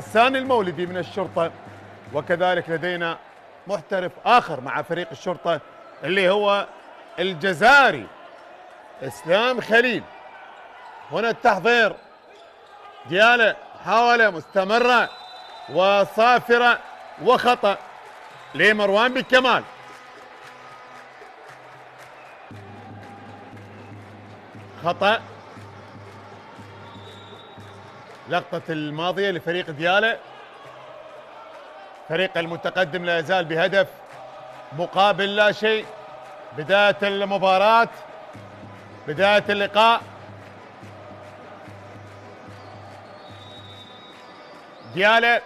غسان المولدي من الشرطة، وكذلك لدينا محترف آخر مع فريق الشرطة اللي هو الجزائري إسلام خليل. هنا التحضير، ديالة محاولة مستمرة وصافرة وخطأ لمروان بالكمال. خطأ، لقطة الماضية لفريق ديالة. فريق المتقدم لا يزال بهدف مقابل لا شيء. بداية المباراة، بداية اللقاء. ديالة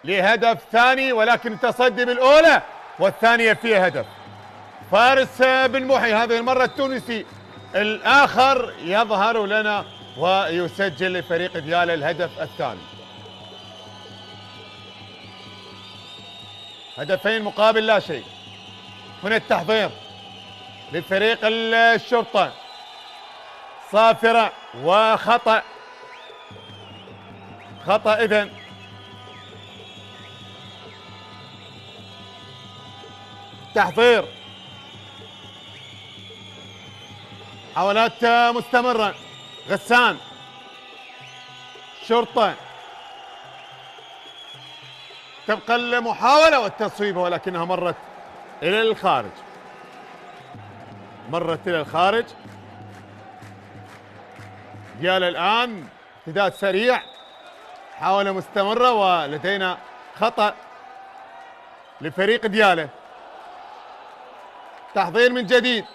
لهدف ثاني، ولكن التصدي بالأولى والثانية فيها هدف. فارس بن محي هذه المرة التونسي الآخر يظهر لنا ويسجل لفريق ديالة الهدف الثاني. هدفين مقابل لا شيء. هنا التحضير لفريق الشرطة، صافرة وخطأ. خطأ إذن. تحضير، حاولات مستمرة. غسان، شرطة، تبقى المحاولة والتصويب ولكنها مرت إلى الخارج. مرت إلى الخارج. ديالة الآن ارتداد سريع، محاولة مستمرة، ولدينا خطأ لفريق ديالة. تحضير من جديد،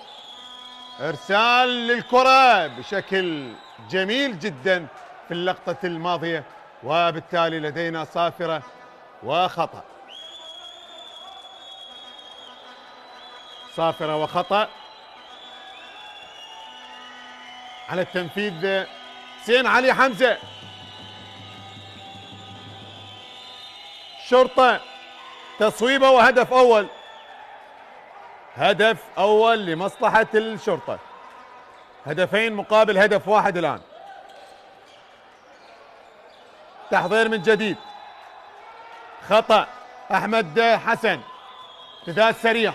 ارسال للكرة بشكل جميل جدا في اللقطة الماضية، وبالتالي لدينا صافرة وخطأ. صافرة وخطأ. على التنفيذ حسين علي حمزة. شرطة، تصويبة وهدف أول. هدف أول لمصلحة الشرطة. هدفين مقابل هدف واحد الآن. تحضير من جديد. خطأ أحمد حسن. ارتداد سريع،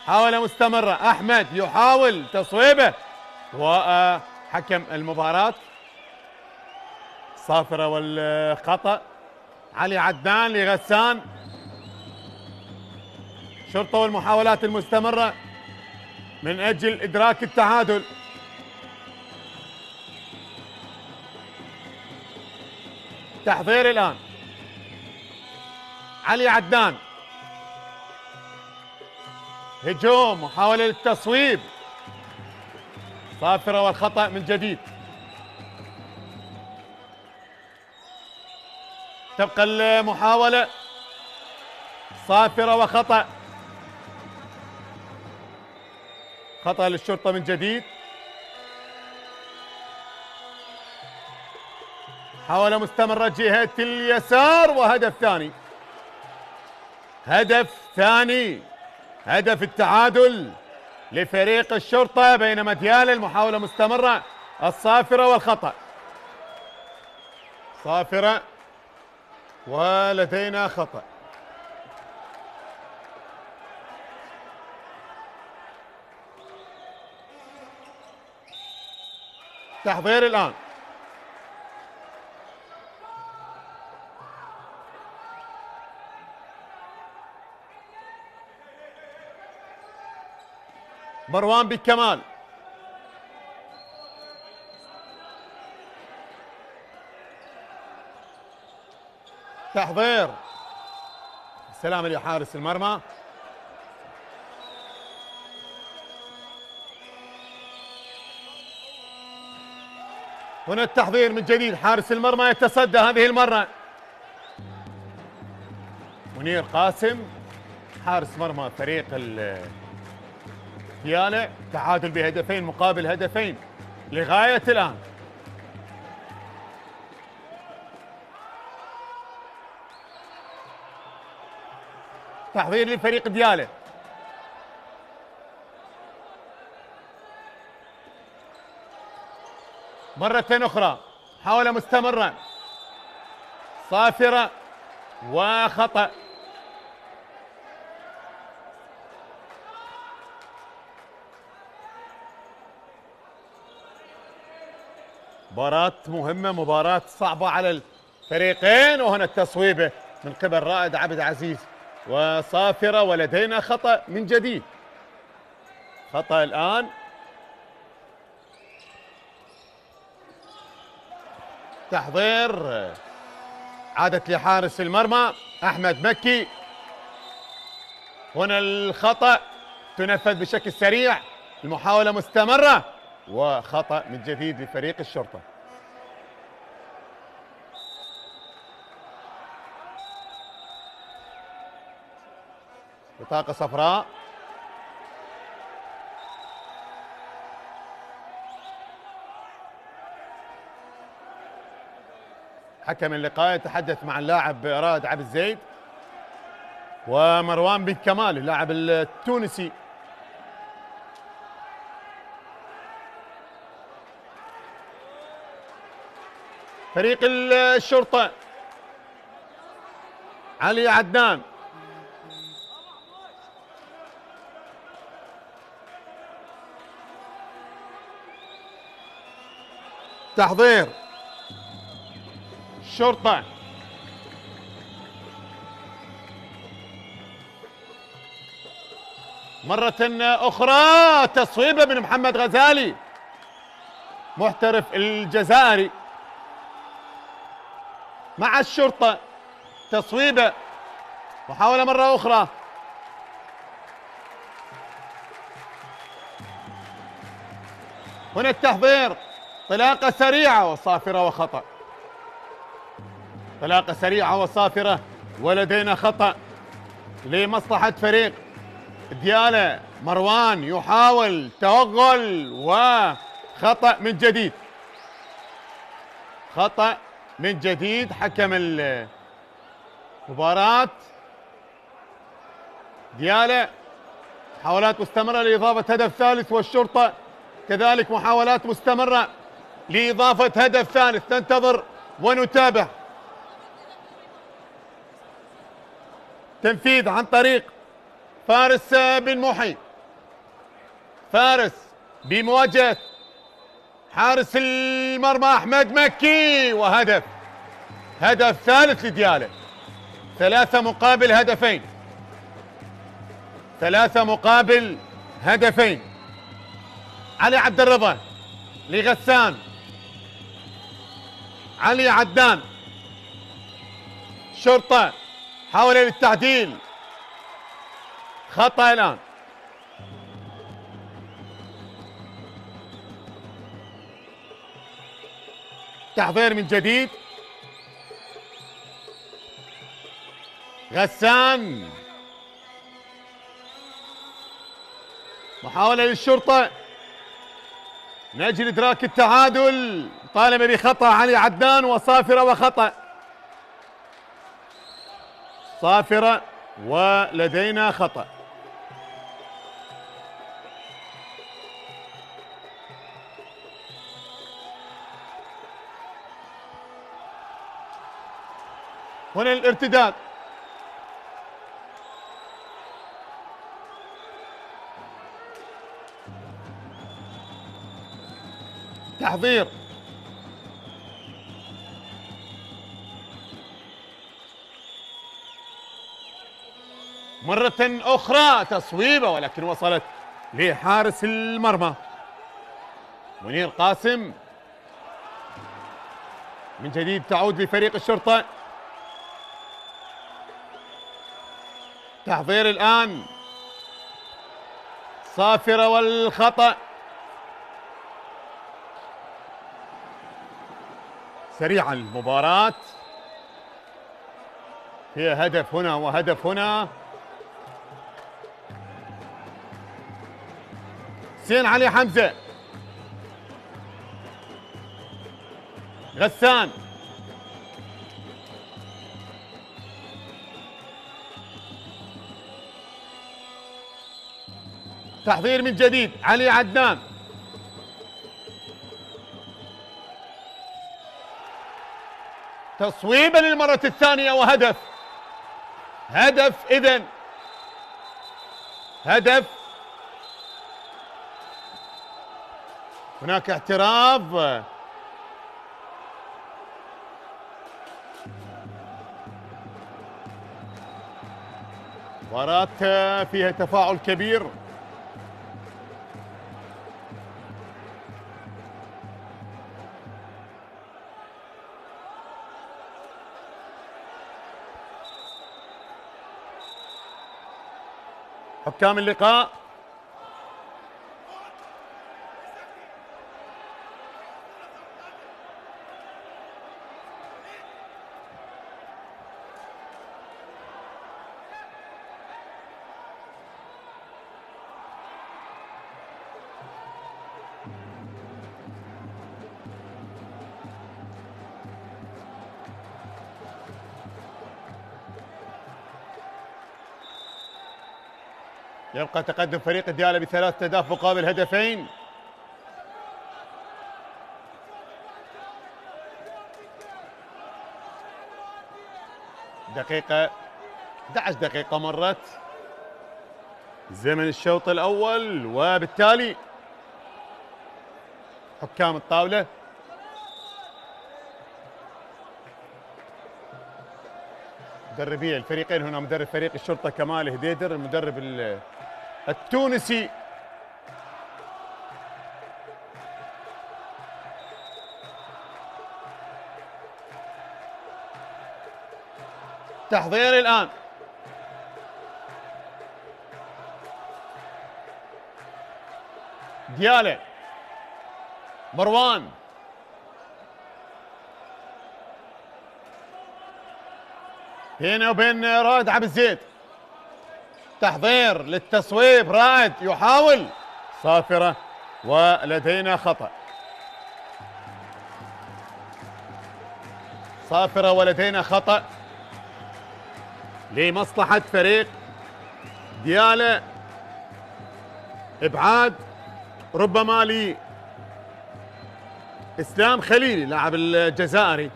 محاولة مستمرة. أحمد يحاول تصويبه، وحكم المباراة صافرة والخطأ. علي عدنان لغسان. شرطة والمحاولات المستمرة من أجل إدراك التعادل. تحضير الآن. علي عدنان، هجوم، محاولة للتصويب. صافرة والخطأ من جديد. تبقى المحاولة. صافرة وخطأ. خطأ للشرطة من جديد. محاولة مستمرة جهة اليسار، وهدف ثاني. هدف ثاني، هدف التعادل لفريق الشرطة، بينما ديالة المحاولة مستمرة. الصافرة والخطأ. صافرة ولدينا خطأ. تحضير الآن. مروان بالكمال. تحضير، سلام لحارس المرمى. هنا التحضير من جديد. حارس المرمى يتصدى هذه المرة. منير قاسم حارس مرمى فريق ديالة. تعادل بهدفين مقابل هدفين لغاية الآن. تحضير لفريق ديالة. مرة أخرى، محاولة مستمرة. صافرة وخطأ. مباراة مهمة، مباراة صعبة على الفريقين. وهنا التصويبة من قبل رائد عبد عزيز وصافرة، ولدينا خطأ من جديد. خطأ الآن. تحضير عادت لحارس المرمى أحمد مكي. هنا الخطأ تنفذ بشكل سريع، المحاولة مستمرة، وخطأ من جديد لفريق الشرطة. بطاقة صفراء. حكم اللقاء يتحدث مع اللاعب رائد عبد الزيد ومروان بن كمال اللاعب التونسي. فريق الشرطة علي عدنان، تحضير الشرطة، مرة أخرى تصويبة من محمد غزالي محترف الجزائري مع الشرطة. تصويبة، محاولة مرة أخرى، هنا التحضير، طلاقة سريعة وصافرة وخطأ. طلاقة سريعة وصافرة، ولدينا خطأ لمصلحة فريق ديالى. مروان يحاول توغل وخطأ من جديد. خطأ من جديد. حكم المباراة ديالى. محاولات مستمرة لإضافة هدف ثالث، والشرطة كذلك محاولات مستمرة لإضافة هدف ثالث. ننتظر ونتابع. تنفيذ عن طريق فارس بن محي. فارس بمواجهة حارس المرمى أحمد مكي، وهدف. هدف ثالث لديالى. 3 مقابل هدفين. 3 مقابل هدفين. علي عبد الرضا لغسان. علي عدنان. شرطة حاول للتعديل. خطأ الآن. تحضير من جديد. غسان. محاولة للشرطة من أجل إدراك التعادل. طالب بخطأ علي عدنان وصافرة وخطأ. صافرة ولدينا خطأ. هنا الارتداد. تحضير. مرة أخرى تصويبة، ولكن وصلت لحارس المرمى منير قاسم. من جديد تعود لفريق الشرطة. تحضير الآن. صافرة والخطأ. سريعا المباراة. هي هدف هنا وهدف هنا. حسين علي حمزة. غسان. تحضير من جديد. علي عدنان. تصويبا للمرة الثانية وهدف هدف إذن، هدف. هناك اعتراض. مباراة فيها تفاعل كبير. حكام اللقاء يبقى تقدم فريق ديالى بثلاثة أهداف مقابل هدفين. دقيقة 11 دقيقة مرت زمن الشوط الأول، وبالتالي حكام الطاولة مدربي الفريقين هنا، مدرب فريق الشرطة كمال هديدر، المدرب التونسي تحضير الآن. ديالى، مروان، بينه وبين رائد عبد الزيد، تحضير للتصويب، رائد يحاول، صافرة ولدينا خطأ، صافرة ولدينا خطأ لمصلحة فريق ديالى، ابعاد ربما لإسلام خليلي لاعب الجزائري.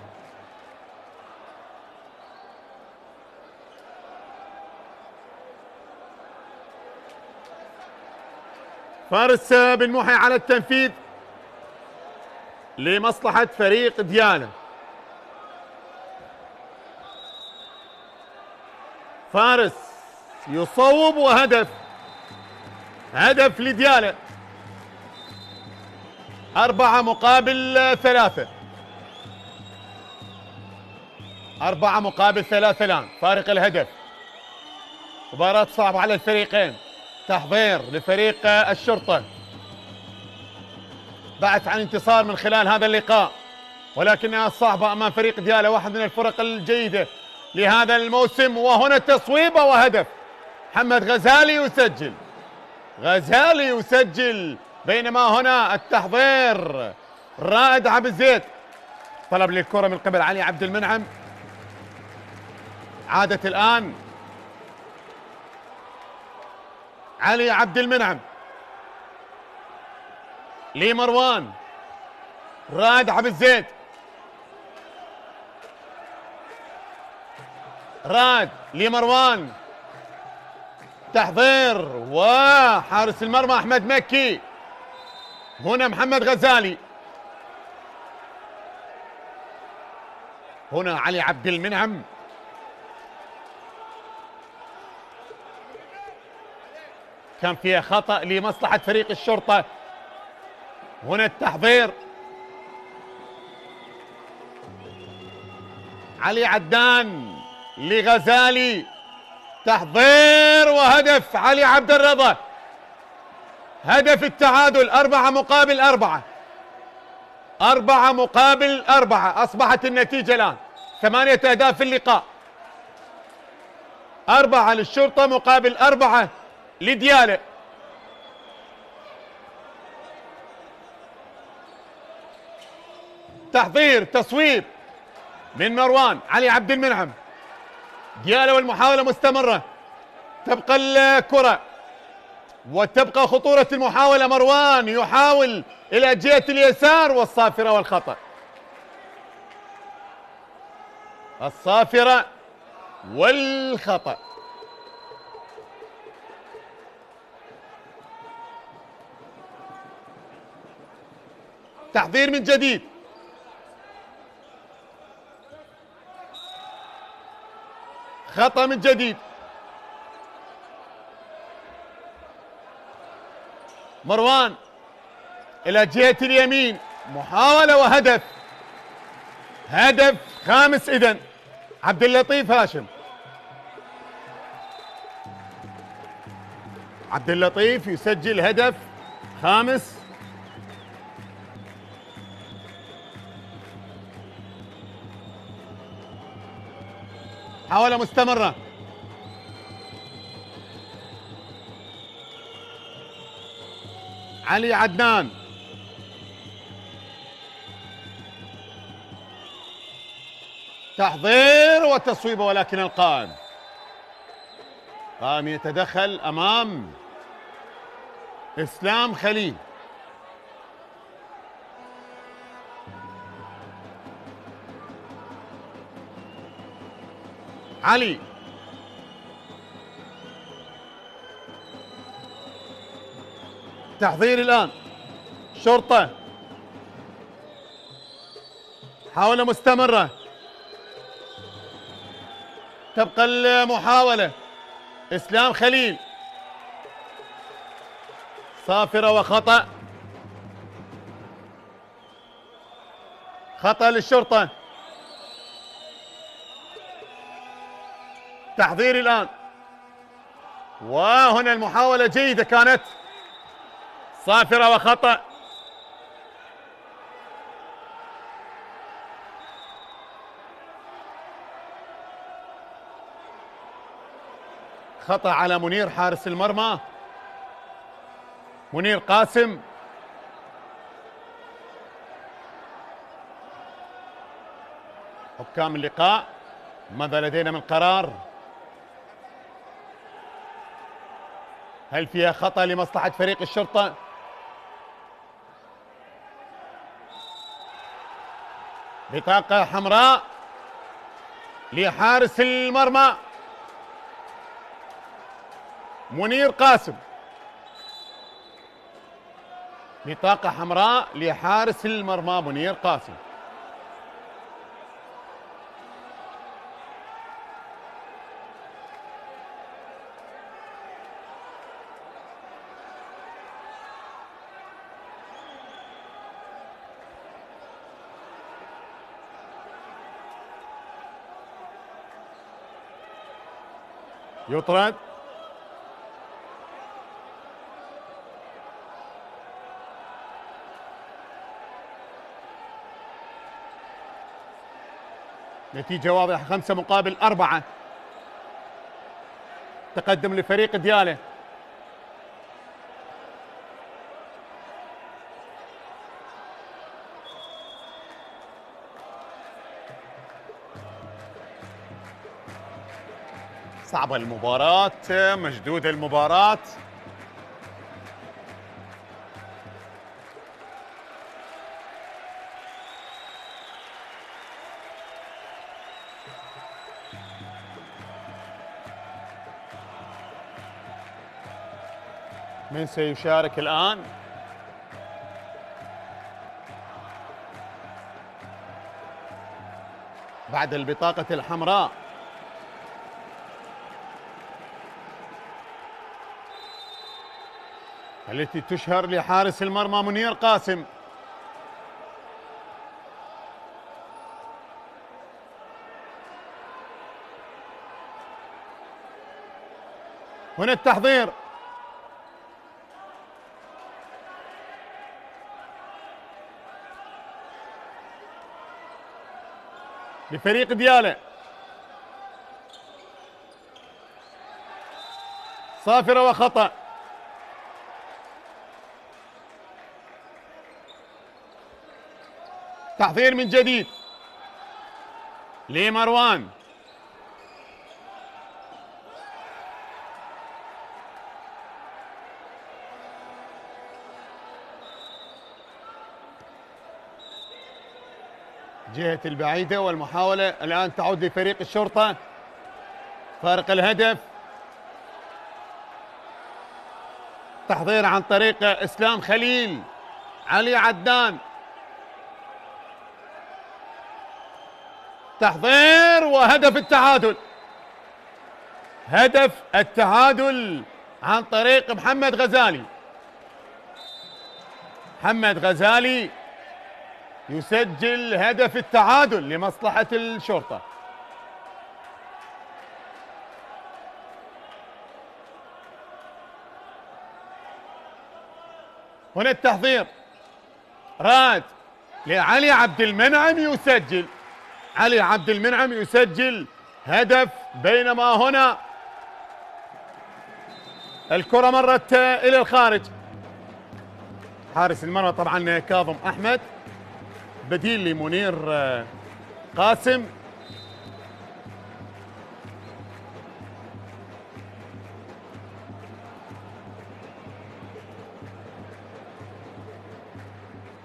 فارس بن محي على التنفيذ لمصلحة فريق ديالى. فارس يصوب وهدف، هدف لديالى. 4 مقابل 3، 4 مقابل 3 الآن فارق الهدف. مباراة صعبة على الفريقين. تحضير لفريق الشرطة بعث عن انتصار من خلال هذا اللقاء، ولكنها صعبة أمام فريق ديالى، واحد من الفرق الجيدة لهذا الموسم. وهنا تصويبة وهدف. محمد غزالي يسجل، غزالي يسجل، بينما هنا التحضير رائد عبد الزيد، طلب للكرة من قبل علي عبد المنعم. عادت الآن علي عبد المنعم لمروان، رائد عبد الزيد، رائد لمروان، تحضير وحارس المرمى احمد مكي. هنا محمد غزالي، هنا علي عبد المنعم، كان فيها خطأ لمصلحة فريق الشرطة. هنا التحضير، علي عدان لغزالي، تحضير وهدف علي عبد الرضا، هدف التعادل. 4 مقابل 4، 4 مقابل 4، أصبحت النتيجة الآن 8 أهداف في اللقاء، 4 للشرطة مقابل 4 لديالى. تحضير، تصويب من مروان، علي عبد المنعم، ديالى والمحاولة مستمرة، تبقى الكرة وتبقى خطورة المحاولة. مروان يحاول إلى جهة اليسار والصافرة والخطأ، الصافرة والخطأ. تحضير من جديد. خطأ من جديد. مروان إلى جهة اليمين، محاولة وهدف. هدف خامس إذن. عبد اللطيف هاشم. عبد اللطيف يسجل هدف خامس. محاولة مستمرة. علي عدنان. تحضير وتصويبه، ولكن القائم يتدخل أمام إسلام خليل. علي تحضير الآن. شرطة، محاولة مستمرة. تبقى المحاولة. إسلام خليل. صافرة وخطأ. خطأ للشرطة. تحضير الآن. وهنا المحاولة جيدة كانت. صافرة وخطأ. خطأ على منير حارس المرمى، منير قاسم. حكام اللقاء ماذا لدينا من قرار؟ هل فيها خطأ لمصلحة فريق الشرطة؟ بطاقة حمراء لحارس المرمى منير قاسم. بطاقة حمراء لحارس المرمى منير قاسم. يطرد. نتيجة واضحة، 5-4. تقدم لفريق ديالى. صعبة المباراة، مشدودة المباراة. من سيشارك الآن؟ بعد البطاقة الحمراء التي تشهر لحارس المرمى منير قاسم. هنا التحضير. لفريق ديالى. صافرة وخطأ. تحضير من جديد لمروان. جهة البعيدة، والمحاولة الآن تعود لفريق الشرطة. فارق الهدف. تحضير عن طريق اسلام خليل. علي عدنان، تحضير وهدف التعادل. هدف التعادل عن طريق محمد غزالي. محمد غزالي يسجل هدف التعادل لمصلحة الشرطة. هنا التحضير، راد لعلي عبد المنعم يسجل. علي عبد المنعم يسجل هدف، بينما هنا الكرة مرت إلى الخارج. حارس المرمى طبعا كاظم أحمد، بديل لمنير قاسم.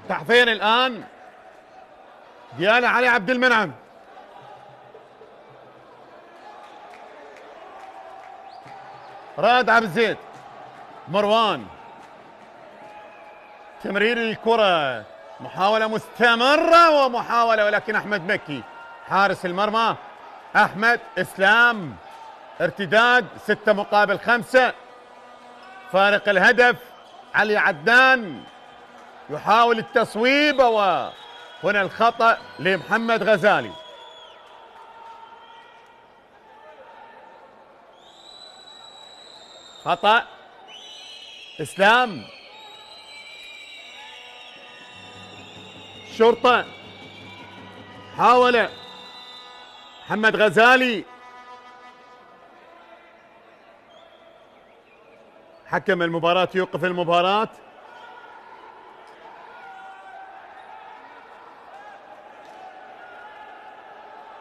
تحضير الآن ديانا علي عبد المنعم. راد عبد الزيد، مروان، تمرير الكرة، محاولة مستمرة ومحاولة، ولكن أحمد مكي حارس المرمى. أحمد إسلام، ارتداد 6 مقابل 5. فارق الهدف. علي عدنان يحاول التصويب، وهنا الخطأ لمحمد غزالي. خطأ إسلام. شرطة حاول محمد غزالي. حكم المباراة يوقف المباراة.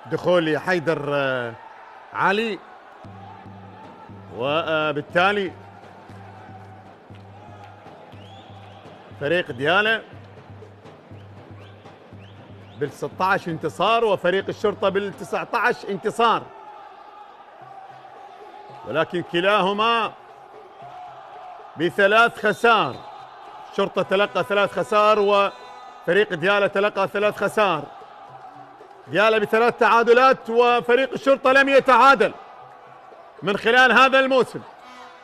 دخول لحيدر علي، وبالتالي فريق ديالا بال16 انتصار وفريق الشرطة بال19 انتصار، ولكن كلاهما ب3 خسار. الشرطة تلقى 3 خسار وفريق ديالا تلقى 3 خسار. ديالا ب3 تعادلات وفريق الشرطة لم يتعادل من خلال هذا الموسم.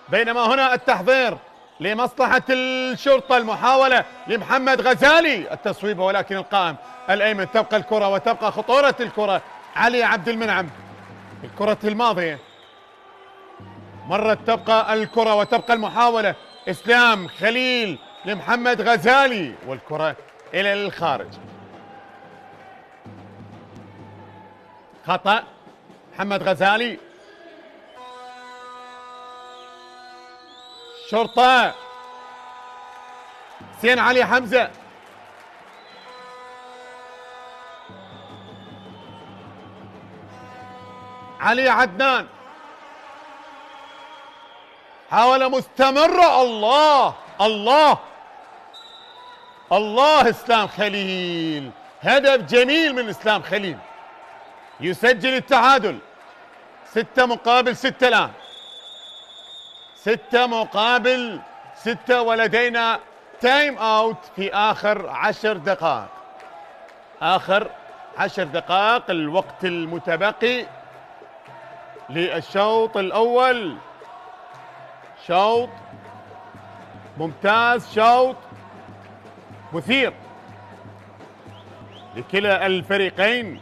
بينما هنا التحضير لمصلحة الشرطة، المحاولة لمحمد غزالي، التصويب ولكن القائم الأيمن. تبقى الكرة وتبقى خطورة الكرة. علي عبد المنعم، الكرة الماضية مرت، تبقى الكرة وتبقى المحاولة. إسلام خليل لمحمد غزالي، والكرة إلى الخارج. خطأ محمد غزالي. شرطة حسين علي حمزة، علي عدنان، حاولة مستمرة. الله الله الله، اسلام خليل، هدف جميل من اسلام خليل يسجل التعادل. 6 مقابل 6 الآن، 6 مقابل 6، ولدينا تايم اوت في آخر 10 دقائق. آخر 10 دقائق الوقت المتبقي للشوط الأول. شوط ممتاز، شوط مثير لكلا الفريقين.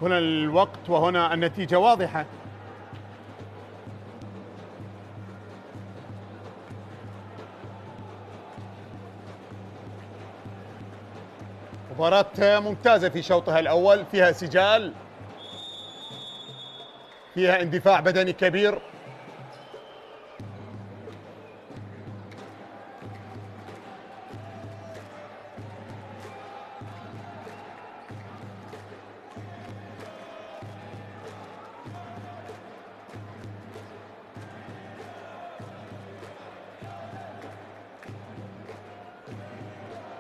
هنا الوقت وهنا النتيجة واضحة. مباراة ممتازة في شوطها الأول، فيها سجال، فيها اندفاع بدني كبير.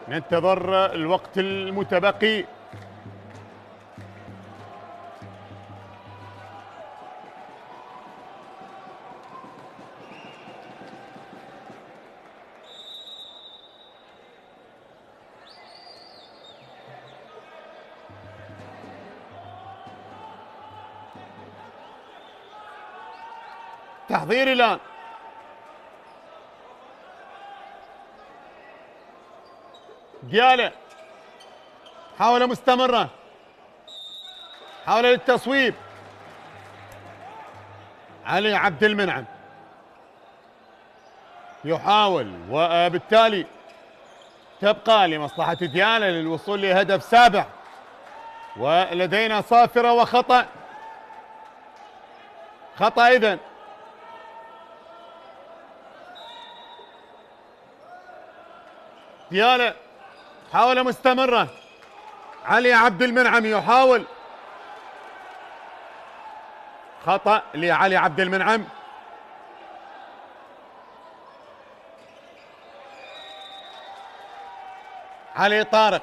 ننتظر الوقت المتبقي. تحضير الآن. ديالة حاول مستمرة، حاول للتصويب. علي عبد المنعم يحاول، وبالتالي تبقى لمصلحة ديالة للوصول لهدف سابع. ولدينا صافرة وخطأ. خطأ إذن. ديالة حاول مستمرة. علي عبد المنعم يحاول. خطأ لعلي عبد المنعم. علي طارق.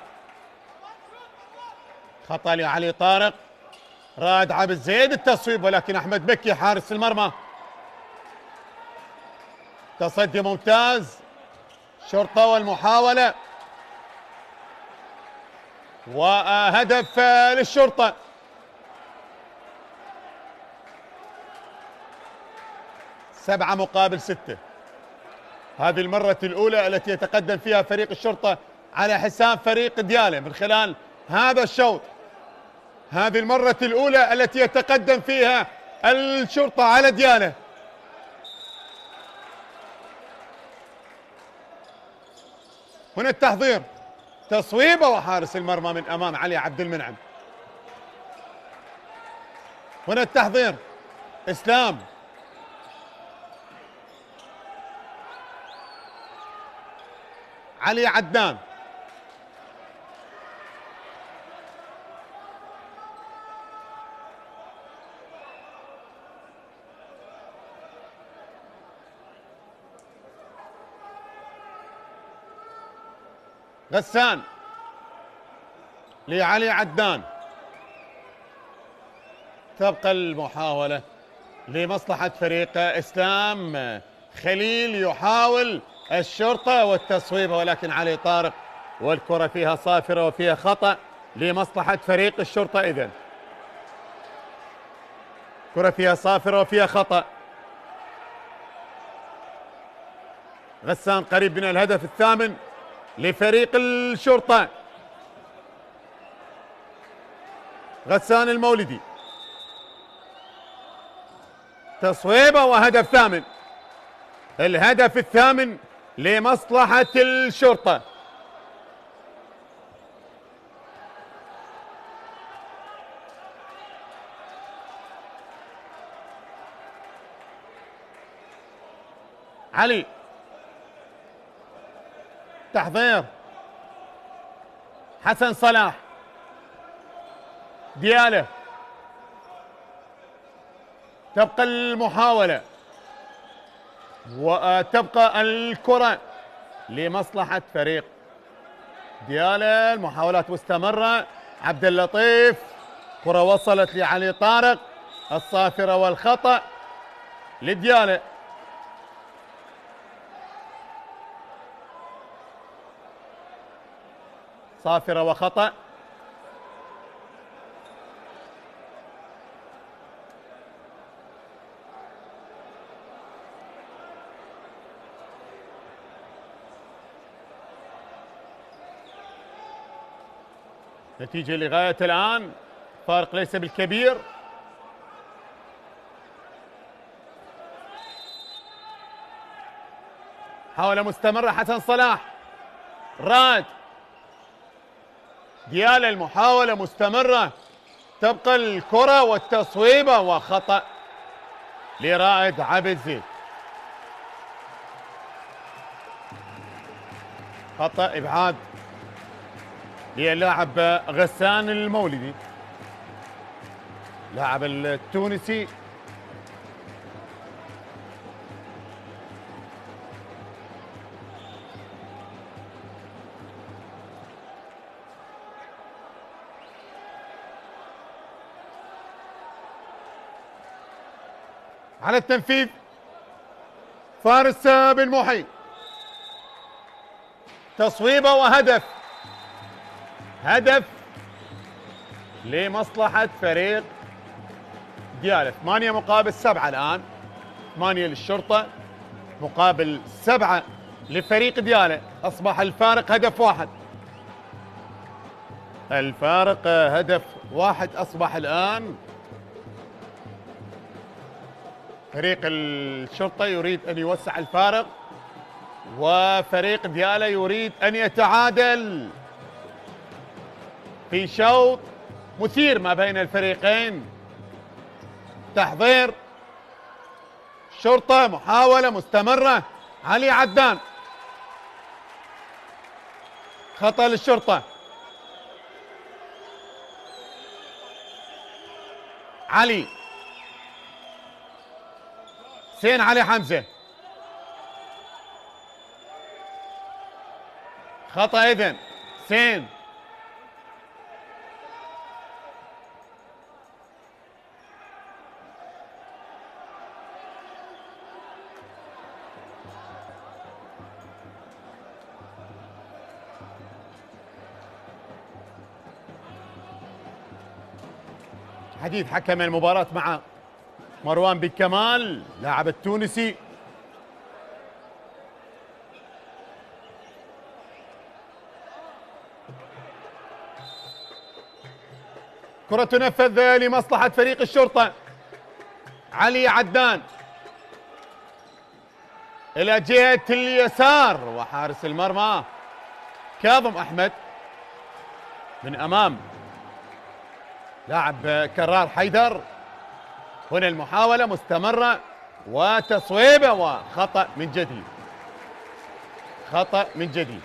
خطأ لعلي طارق. رائد عبد الزيد التصويب، ولكن أحمد بكي حارس المرمى. تصدي ممتاز. شرطة والمحاولة، وهدف للشرطة. سبعة مقابل 6. هذه المرة الأولى التي يتقدم فيها فريق الشرطة على حساب فريق ديالة من خلال هذا الشوط. هذه المرة الأولى التي يتقدم فيها الشرطة على ديالة. هنا التحضير. تصويبه وحارس المرمى من أمام علي عبد المنعم. هنا التحضير. إسلام. علي عدنان. غسان لعلي عدنان. تبقى المحاولة لمصلحة فريق إسلام. خليل يحاول الشرطة والتصويب، ولكن علي طارق، والكرة فيها صافرة وفيها خطأ لمصلحة فريق الشرطة. إذن كرة فيها صافرة وفيها خطأ. غسان قريب من الهدف الثامن لفريق الشرطة. غسان المولدي. تصويبه وهدف ثامن. الهدف الثامن لمصلحة الشرطة. علي. تحضير. حسن صلاح. ديالة. تبقى المحاولة وتبقى الكرة لمصلحة فريق ديالة. المحاولات مستمرة. عبد اللطيف. كرة وصلت لعلي طارق. الصافرة والخطأ لديالة. صافرة وخطأ. نتيجة لغاية الآن فارق ليس بالكبير. حاولة مستمرة حسن صلاح. راد. ديالة. المحاولة مستمرة. تبقى الكرة والتصويبة وخطأ لرائد عبد الزيد. خطأ إبعاد للاعب غسان المولدي، لاعب التونسي. على التنفيذ فارس بن محي، تصويبه وهدف. هدف لمصلحة فريق ديالى. 8 مقابل 7 الآن، 8 للشرطة مقابل 7 لفريق ديالى. أصبح الفارق هدف واحد. الفارق هدف واحد أصبح الآن. فريق الشرطة يريد أن يوسع الفارق، وفريق ديالى يريد أن يتعادل في شوط مثير ما بين الفريقين. تحضير شرطة، محاولة مستمرة. علي عدان، خطأ للشرطة. علي حسين، علي حمزة، خطأ إذن حسين. حديث حكم المباراة مع مروان بن كمال لاعب التونسي. كرة تنفذ لمصلحة فريق الشرطة. علي عدان إلى جهة اليسار، وحارس المرمى كاظم أحمد من أمام لاعب كرار حيدر. هنا المحاولة مستمرة وتصويبة، وخطأ من جديد. خطأ من جديد.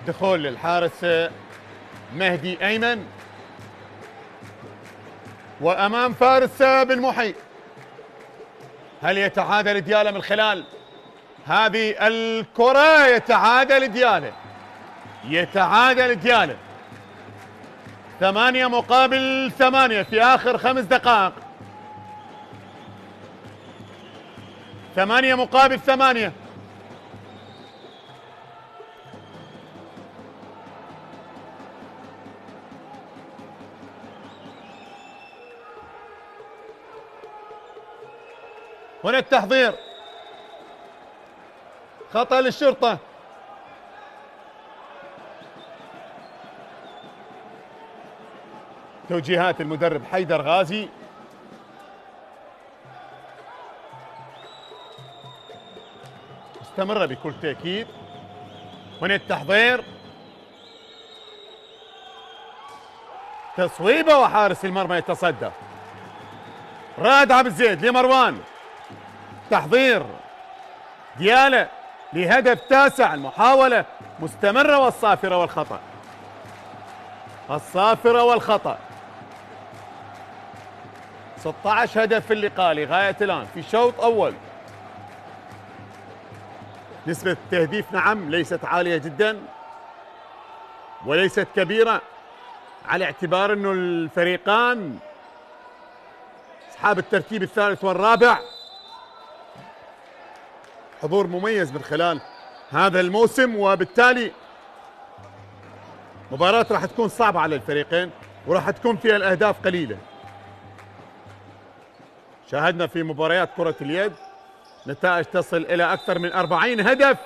دخول للحارس مهدي أيمن، وأمام فارس بن محي. هل يتعادل ديالى من خلال هذه الكرة؟ يتعادل ديالى. يتعادل ديالى. 8 مقابل 8 في آخر 5 دقائق. 8 مقابل 8. هنا التحضير، خطأ للشرطة. توجيهات المدرب حيدر غازي. مستمرة بكل تأكيد. هنا التحضير، تصويبة، وحارس المرمى يتصدى. رائد عبد الزيد لمروان. تحضير ديالى لهدف تاسع. المحاولة مستمرة، والصافرة والخطأ. الصافرة والخطأ. 16 هدف في اللقاء لغاية الآن في شوط أول. نسبة التهديف نعم ليست عالية جدا وليست كبيرة، على اعتبار أنه الفريقان أصحاب الترتيب الثالث والرابع. حضور مميز من خلال هذا الموسم، وبالتالي مباراة راح تكون صعبة على الفريقين، وراح تكون فيها الأهداف قليلة. شاهدنا في مباريات كرة اليد نتائج تصل إلى أكثر من 40 هدف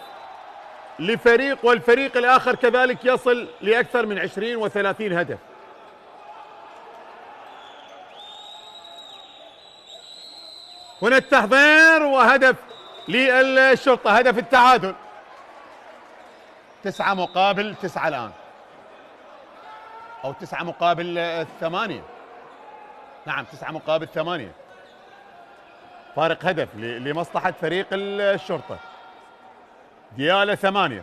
لفريق، والفريق الآخر كذلك يصل لأكثر من 20 و30 هدف. هنا التحضير وهدف للشرطة، هدف التعادل. 9 مقابل 9 الآن، أو 9 مقابل 8. نعم 9 مقابل 8. فارق هدف لمصلحة فريق الشرطة. ديالى 8.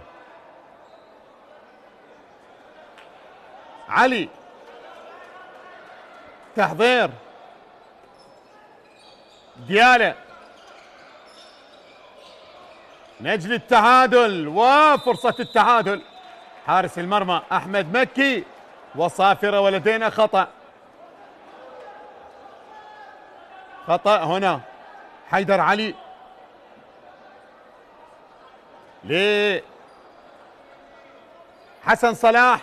علي، تحضير ديالى، نجل التعادل وفرصة التعادل. حارس المرمى أحمد مكي وصافرة، ولدينا خطأ. خطأ هنا. حيدر علي لحسن صلاح،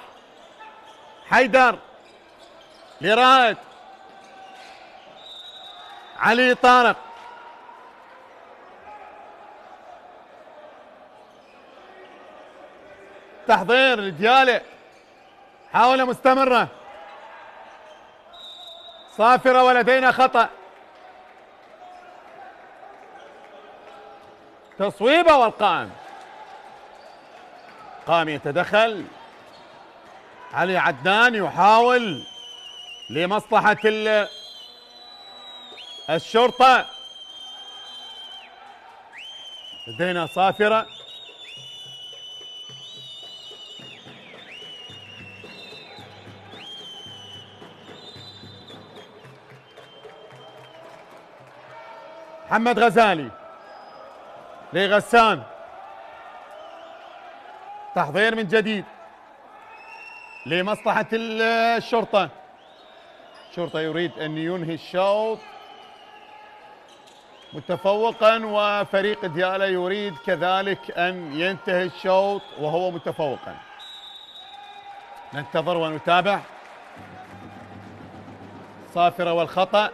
حيدر لرائد، علي طارق، تحضير لديالي، حاولة مستمرة. صافرة ولدينا خطأ. تصويبة والقائم. قائم يتدخل. علي عدنان يحاول لمصلحة الشرطة. لدينا صافرة. محمد غزالي لغسان. تحضير من جديد لمصلحة الشرطة. الشرطة يريد أن ينهي الشوط متفوقا، وفريق ديالى يريد كذلك أن ينتهي الشوط وهو متفوقا. ننتظر ونتابع. صافرة والخطأ.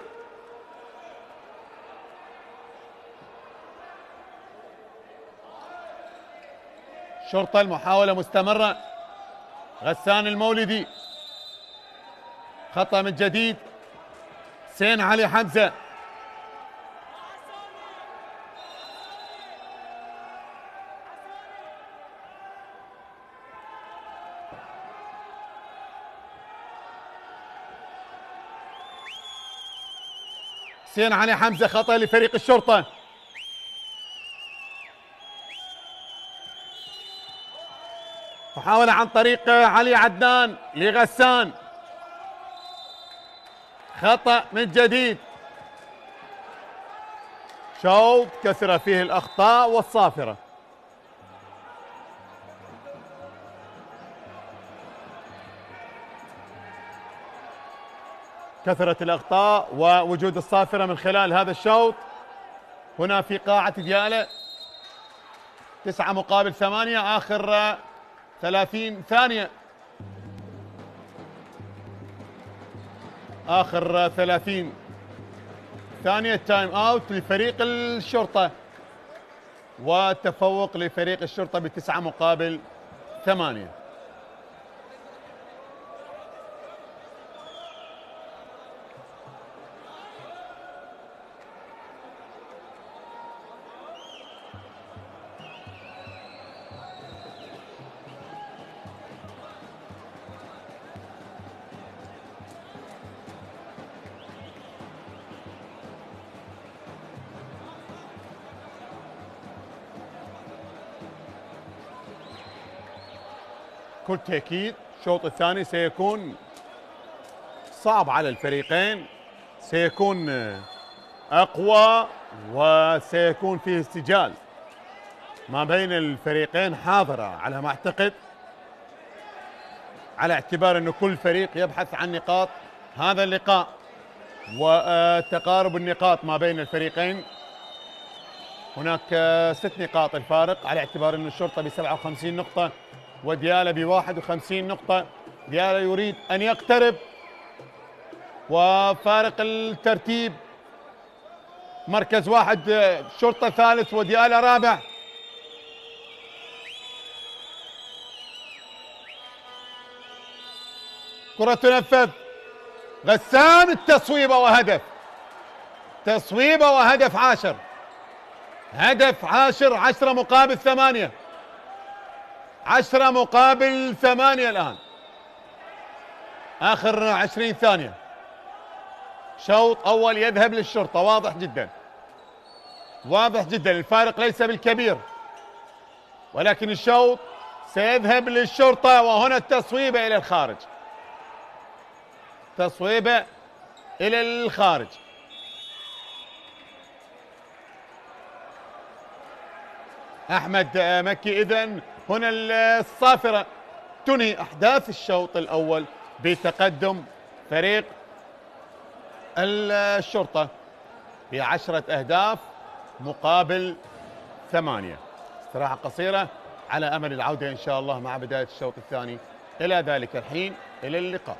شرطة المحاولة مستمرة. غسان المولدي. خطأ من جديد. حسين علي حمزة. حسين علي حمزة خطأ لفريق الشرطة. محاولة عن طريق علي عدنان لغسان. خطأ من جديد. شوط كثر فيه الأخطاء والصافرة. كثرت الأخطاء ووجود الصافرة من خلال هذا الشوط. هنا في قاعة ديالى 9-8 آخر 30 ثانية. آخر 30 ثانية تايم اوت لفريق الشرطة، وتفوق لفريق الشرطة ب9-8. بكل تأكيد الشوط الثاني سيكون صعب على الفريقين، سيكون أقوى وسيكون فيه استجال ما بين الفريقين حاضرة على ما أعتقد، على اعتبار أن كل فريق يبحث عن نقاط هذا اللقاء وتقارب النقاط ما بين الفريقين. هناك 6 نقاط الفارق، على اعتبار أن الشرطة ب57 نقطة وديالى ب51 نقطة. ديالى يريد أن يقترب، وفارق الترتيب مركز 1 شرطة ثالث وديالى رابع. كرة تنفذ. غسان التصويبة وهدف. تصويبة وهدف عاشر. هدف عاشر. 10-8. 10-8 الآن. آخر 20 ثانية. شوط أول يذهب للشرطة، واضح جدا. واضح جدا الفارق ليس بالكبير، ولكن الشوط سيذهب للشرطة. وهنا التصويبة إلى الخارج. تصويبة إلى الخارج. أحمد مكي. إذن هنا الصافرة تنهي أحداث الشوط الأول بتقدم فريق الشرطة ب10 أهداف مقابل 8. استراحة قصيرة على أمل العودة إن شاء الله مع بداية الشوط الثاني. إلى ذلك الحين إلى اللقاء.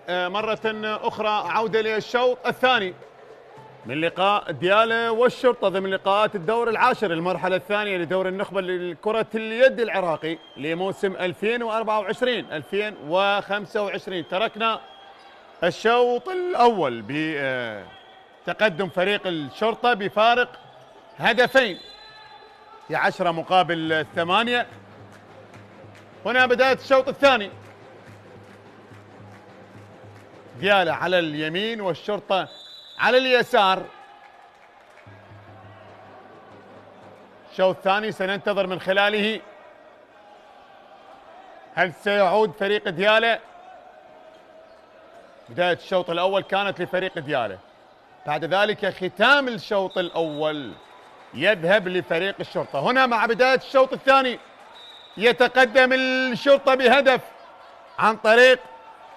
مرة أخرى عودة للشوط الثاني من لقاء ديالى والشرطة ضمن لقاءات الدور العاشر المرحلة الثانية لدور النخبة لكرة اليد العراقي لموسم 2024-2025. تركنا الشوط الأول بتقدم فريق الشرطة بفارق هدفين في 10 مقابل 8. هنا بداية الشوط الثاني، ديالى على اليمين والشرطة على اليسار. الشوط الثاني سننتظر من خلاله هل سيعود فريق ديالى. بداية الشوط الأول كانت لفريق ديالى، بعد ذلك ختام الشوط الأول يذهب لفريق الشرطة. هنا مع بداية الشوط الثاني يتقدم الشرطة بهدف عن طريق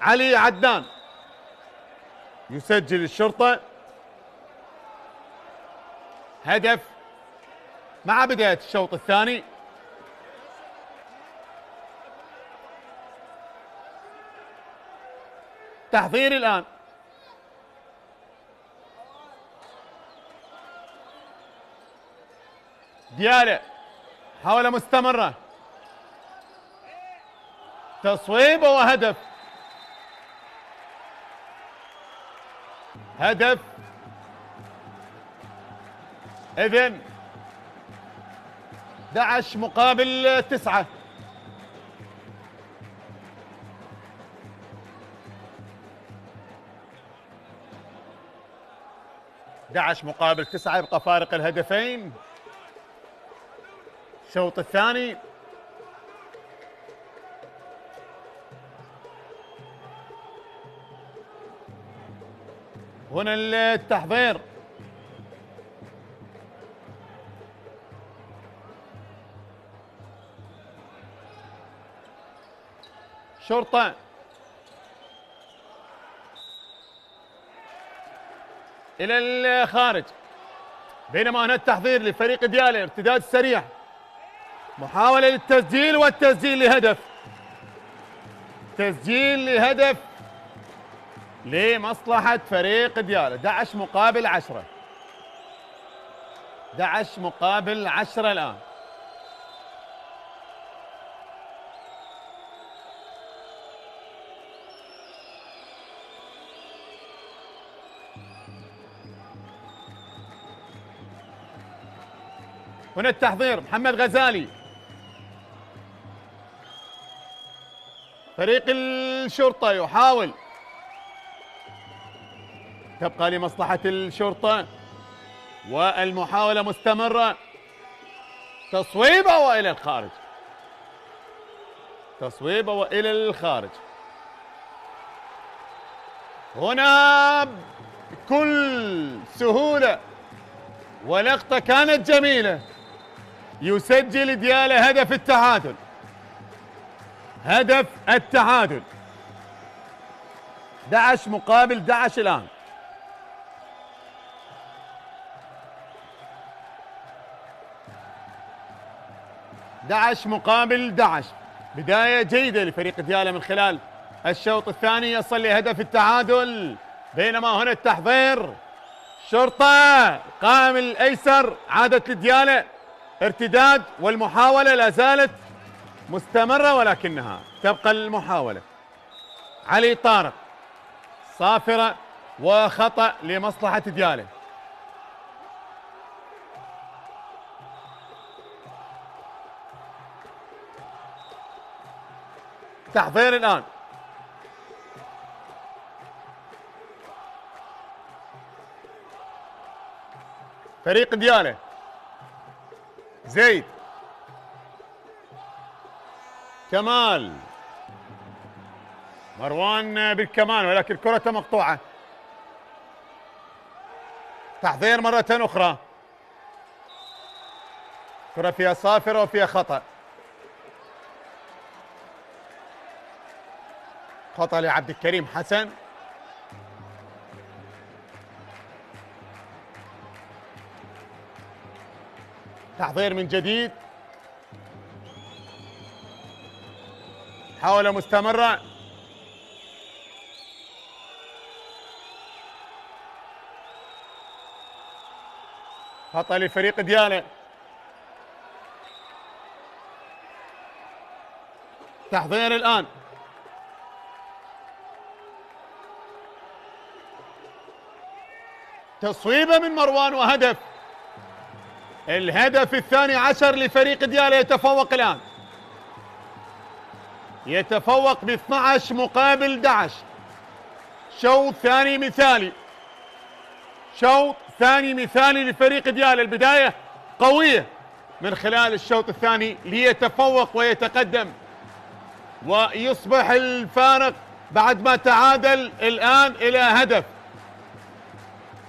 علي عدنان. يسجل الشرطة هدف مع بداية الشوط الثاني. تحضير الآن، ديالى محاولة مستمرة، تصويب وهدف. هدف إذن 11 مقابل 9. مقابل 9 يبقى فارق الهدفين. الشوط الثاني هنا التحضير، شرطة إلى الخارج، بينما هنا التحضير لفريق ديالى. ارتداد سريع، محاولة للتسجيل والتسجيل لهدف، تسجيل لهدف لمصلحة فريق ديالى. 11 مقابل 10، 11 مقابل 10 الآن. هنا التحضير، محمد غزالي. فريق الشرطة يحاول، تبقى لمصلحة الشرطة والمحاولة مستمرة. تصويبة وإلى الخارج، تصويبة وإلى الخارج. هنا بكل سهولة ولقطة كانت جميلة يسجل ديالى هدف التعادل، هدف التعادل. 11 مقابل 11 الآن. مقابل 11. بداية جيدة لفريق ديالى من خلال الشوط الثاني، يصل لهدف التعادل. بينما هنا التحضير، شرطة قائم الأيسر عادت لديالى، ارتداد والمحاولة لا زالت مستمرة ولكنها تبقى المحاولة. علي طارق، صافرة وخطأ لمصلحة ديالى. تحضير الآن، فريق ديالى. زيد، كمال، مروان بالكمال ولكن كرة مقطوعة. تحضير مرة أخرى، كرة فيها صافرة وفيها خطأ. خطأ لعبد الكريم حسن. تحضير من جديد، محاولة مستمرة. خطأ لفريق ديالى. تحضير الآن. تصويبة من مروان وهدف. الهدف الثاني عشر لفريق ديالى، يتفوق الآن، يتفوق ب 12 مقابل 11. شوط ثاني مثالي، شوط ثاني مثالي لفريق ديالى. البداية قوية من خلال الشوط الثاني ليتفوق ويتقدم، ويصبح الفارق بعد ما تعادل الآن إلى هدف،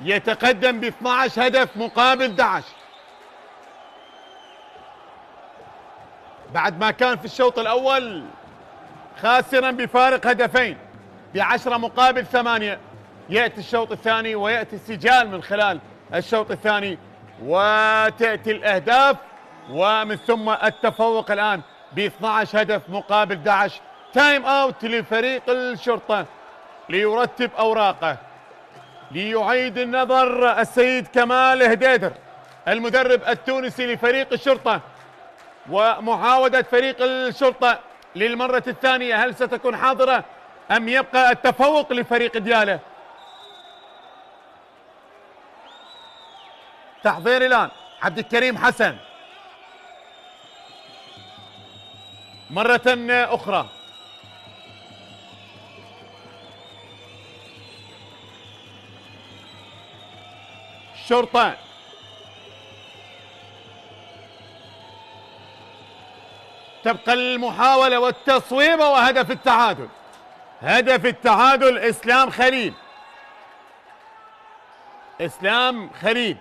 يتقدم ب 12 هدف مقابل 11 بعد ما كان في الشوط الأول خاسرا بفارق هدفين ب10 مقابل 8. يأتي الشوط الثاني ويأتي السجال من خلال الشوط الثاني، وتأتي الأهداف، ومن ثم التفوق الآن ب 12 هدف مقابل 11. تايم أوت لفريق الشرطة ليرتب أوراقه، ليعيد النظر السيد كمال هديدر المدرب التونسي لفريق الشرطة، ومعاودة فريق الشرطة للمرة الثانية هل ستكون حاضرة أم يبقى التفوق لفريق ديالى. تحضير الآن عبد الكريم حسن مرة أخرى. الشرطة تبقى المحاولة والتصويبة وهدف التعادل. هدف التعادل إسلام خليل، إسلام خليل.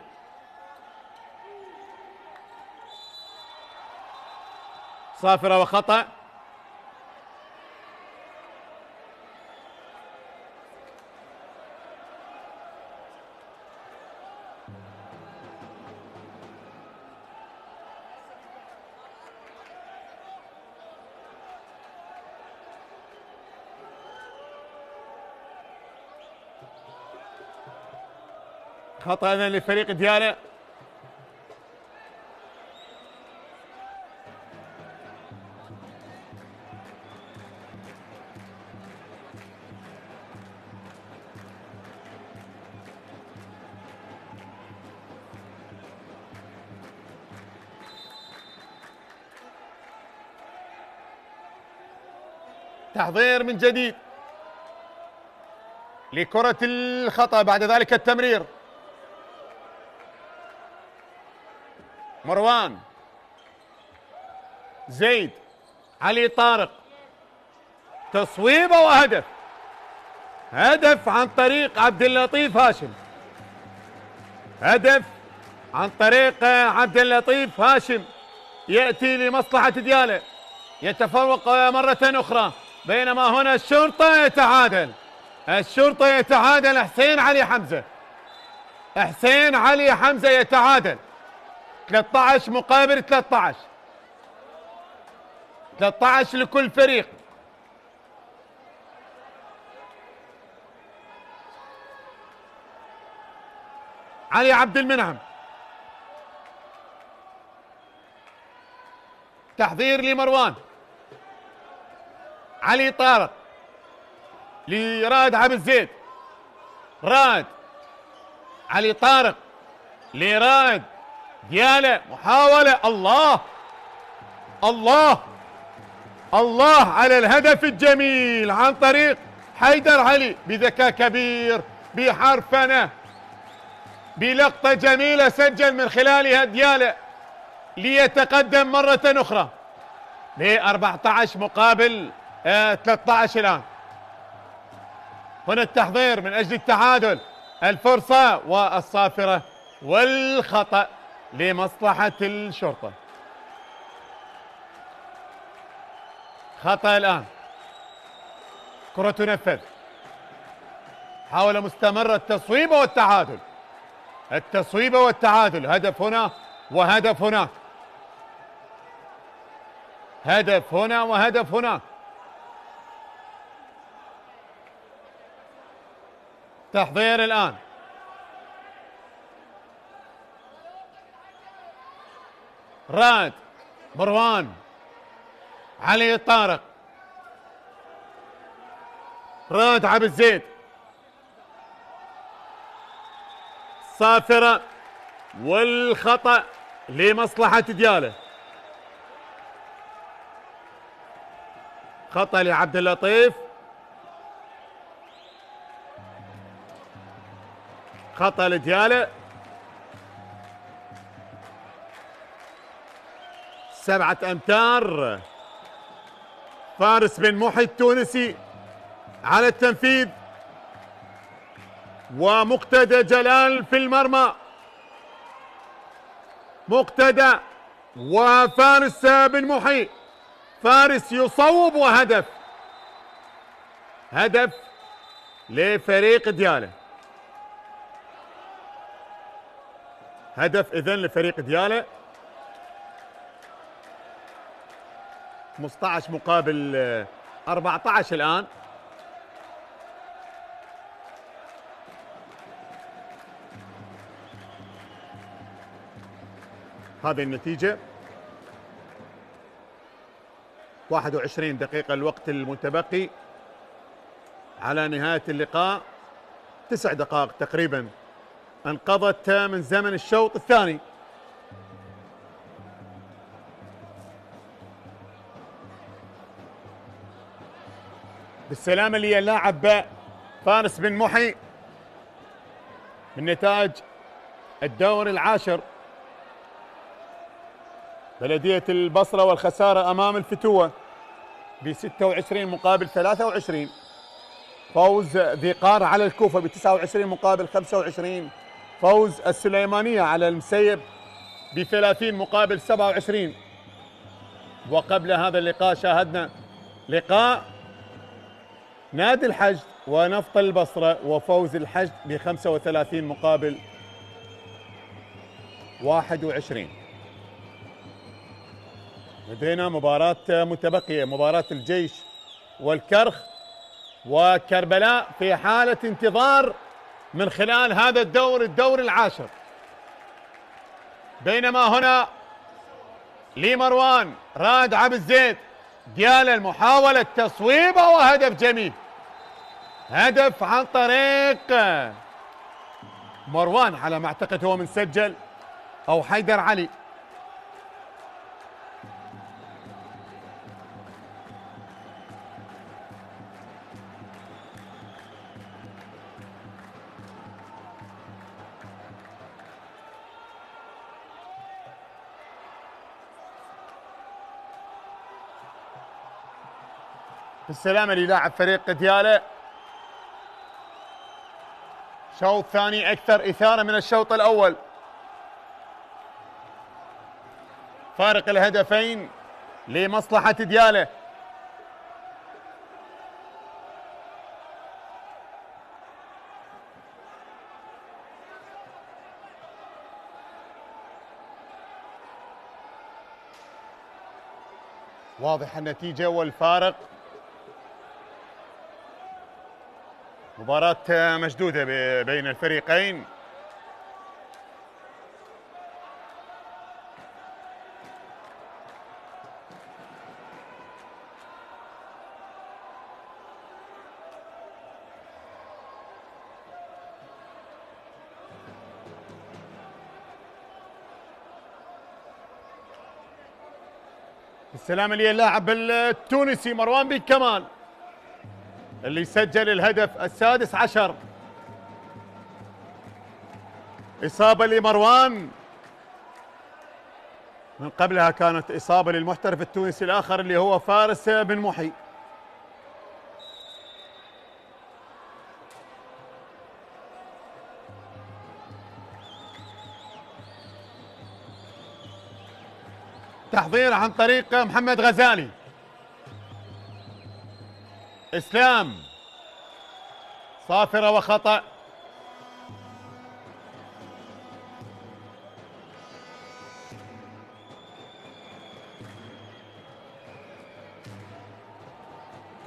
صافرة وخطأ. خطأ لفريق ديالى. تحضير من جديد لكرة الخطأ، بعد ذلك التمرير. مروان، زيد، علي طارق، تصويبه وهدف. هدف عن طريق عبد اللطيف هاشم، هدف عن طريق عبد اللطيف هاشم يأتي لمصلحة ديالى، يتفوق مرة أخرى. بينما هنا الشرطة يتعادل، الشرطة يتعادل. حسين علي حمزة، حسين علي حمزة يتعادل 13 مقابل 13، 13 لكل فريق. علي عبد المنعم، تحضير لمروان، علي طارق لراد عبد الزيد، راد، علي طارق لراد ديالى، محاولة. الله الله الله على الهدف الجميل عن طريق حيدر علي، بذكاء كبير، بحرفنة، بلقطة جميلة سجل من خلالها ديالى ليتقدم مرة أخرى ل 14 مقابل 13 الآن. هنا التحضير من أجل التعادل، الفرصة والصافرة والخطأ لمصلحة الشرطة. خطأ الآن، كرة تنفذ، حاولة مستمرة التصويبة والتعادل، التصويبة والتعادل. هدف هنا وهدف هناك، هدف هنا وهدف هناك. تحضير الآن، راد، مروان، علي طارق، راد عبد الزيد، صافرة، والخطأ لمصلحة ديالى. خطأ لعبد اللطيف، خطأ لديالى. 7 أمتار. فارس بن محي التونسي على التنفيذ، ومقتدى جلال في المرمى. مقتدى وفارس بن محي. فارس يصوب، وهدف. هدف لفريق ديالى. هدف إذن لفريق ديالى. 15 مقابل 14 الآن. هذه النتيجة. 21 دقيقة الوقت المتبقي على نهاية اللقاء. 9 دقائق تقريبا انقضت من زمن الشوط الثاني. بالسلامة لي اللاعب فارس بن محي من نتائج الدور العاشر. بلدية البصرة والخسارة أمام الفتوة ب 26 مقابل 23. فوز ذي قار على الكوفة ب 29 مقابل 25. فوز السليمانية على المسيب ب 30 مقابل 27. وقبل هذا اللقاء شاهدنا لقاء نادي الحشد ونفط البصرة، وفوز الحشد ب 35 مقابل 21. لدينا مباراة متبقية، مباراة الجيش والكرخ، وكربلاء في حالة انتظار من خلال هذا الدور العاشر. بينما هنا لمروان، راد عبد الزيد، ديالى المحاولة تصويبه، وهدف جميل. هدف عن طريق مروان على ما اعتقد هو من سجل، او حيدر علي. بالسلامة للاعب فريق ديالى. شوط ثاني أكثر إثارة من الشوط الأول. فارق الهدفين لمصلحة ديالى. واضح النتيجة والفارق. مباراة مشدودة بين الفريقين. السلام لي اللاعب التونسي مروان بن كمال اللي سجل الهدف السادس عشر. إصابة لمروان، من قبلها كانت إصابة للمحترف التونسي الآخر اللي هو فارس بن محي. تحضير عن طريق محمد غزالي. إسلام، صافرة وخطأ.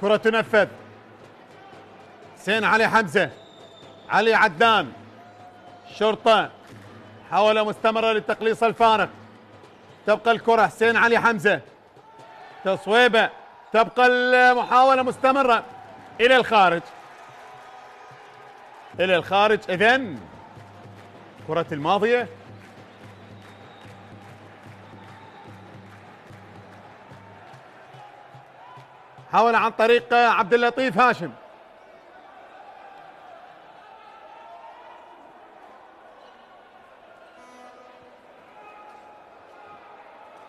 كرة تنفذ. حسين علي حمزة، علي عدنان، شرطة، محاولة مستمرة لتقليص الفارق. تبقى الكرة حسين علي حمزة، تصويبة، تبقى المحاولة مستمرة إلى الخارج، إلى الخارج. إذن كرة الماضية حاول عن طريق عبد اللطيف هاشم،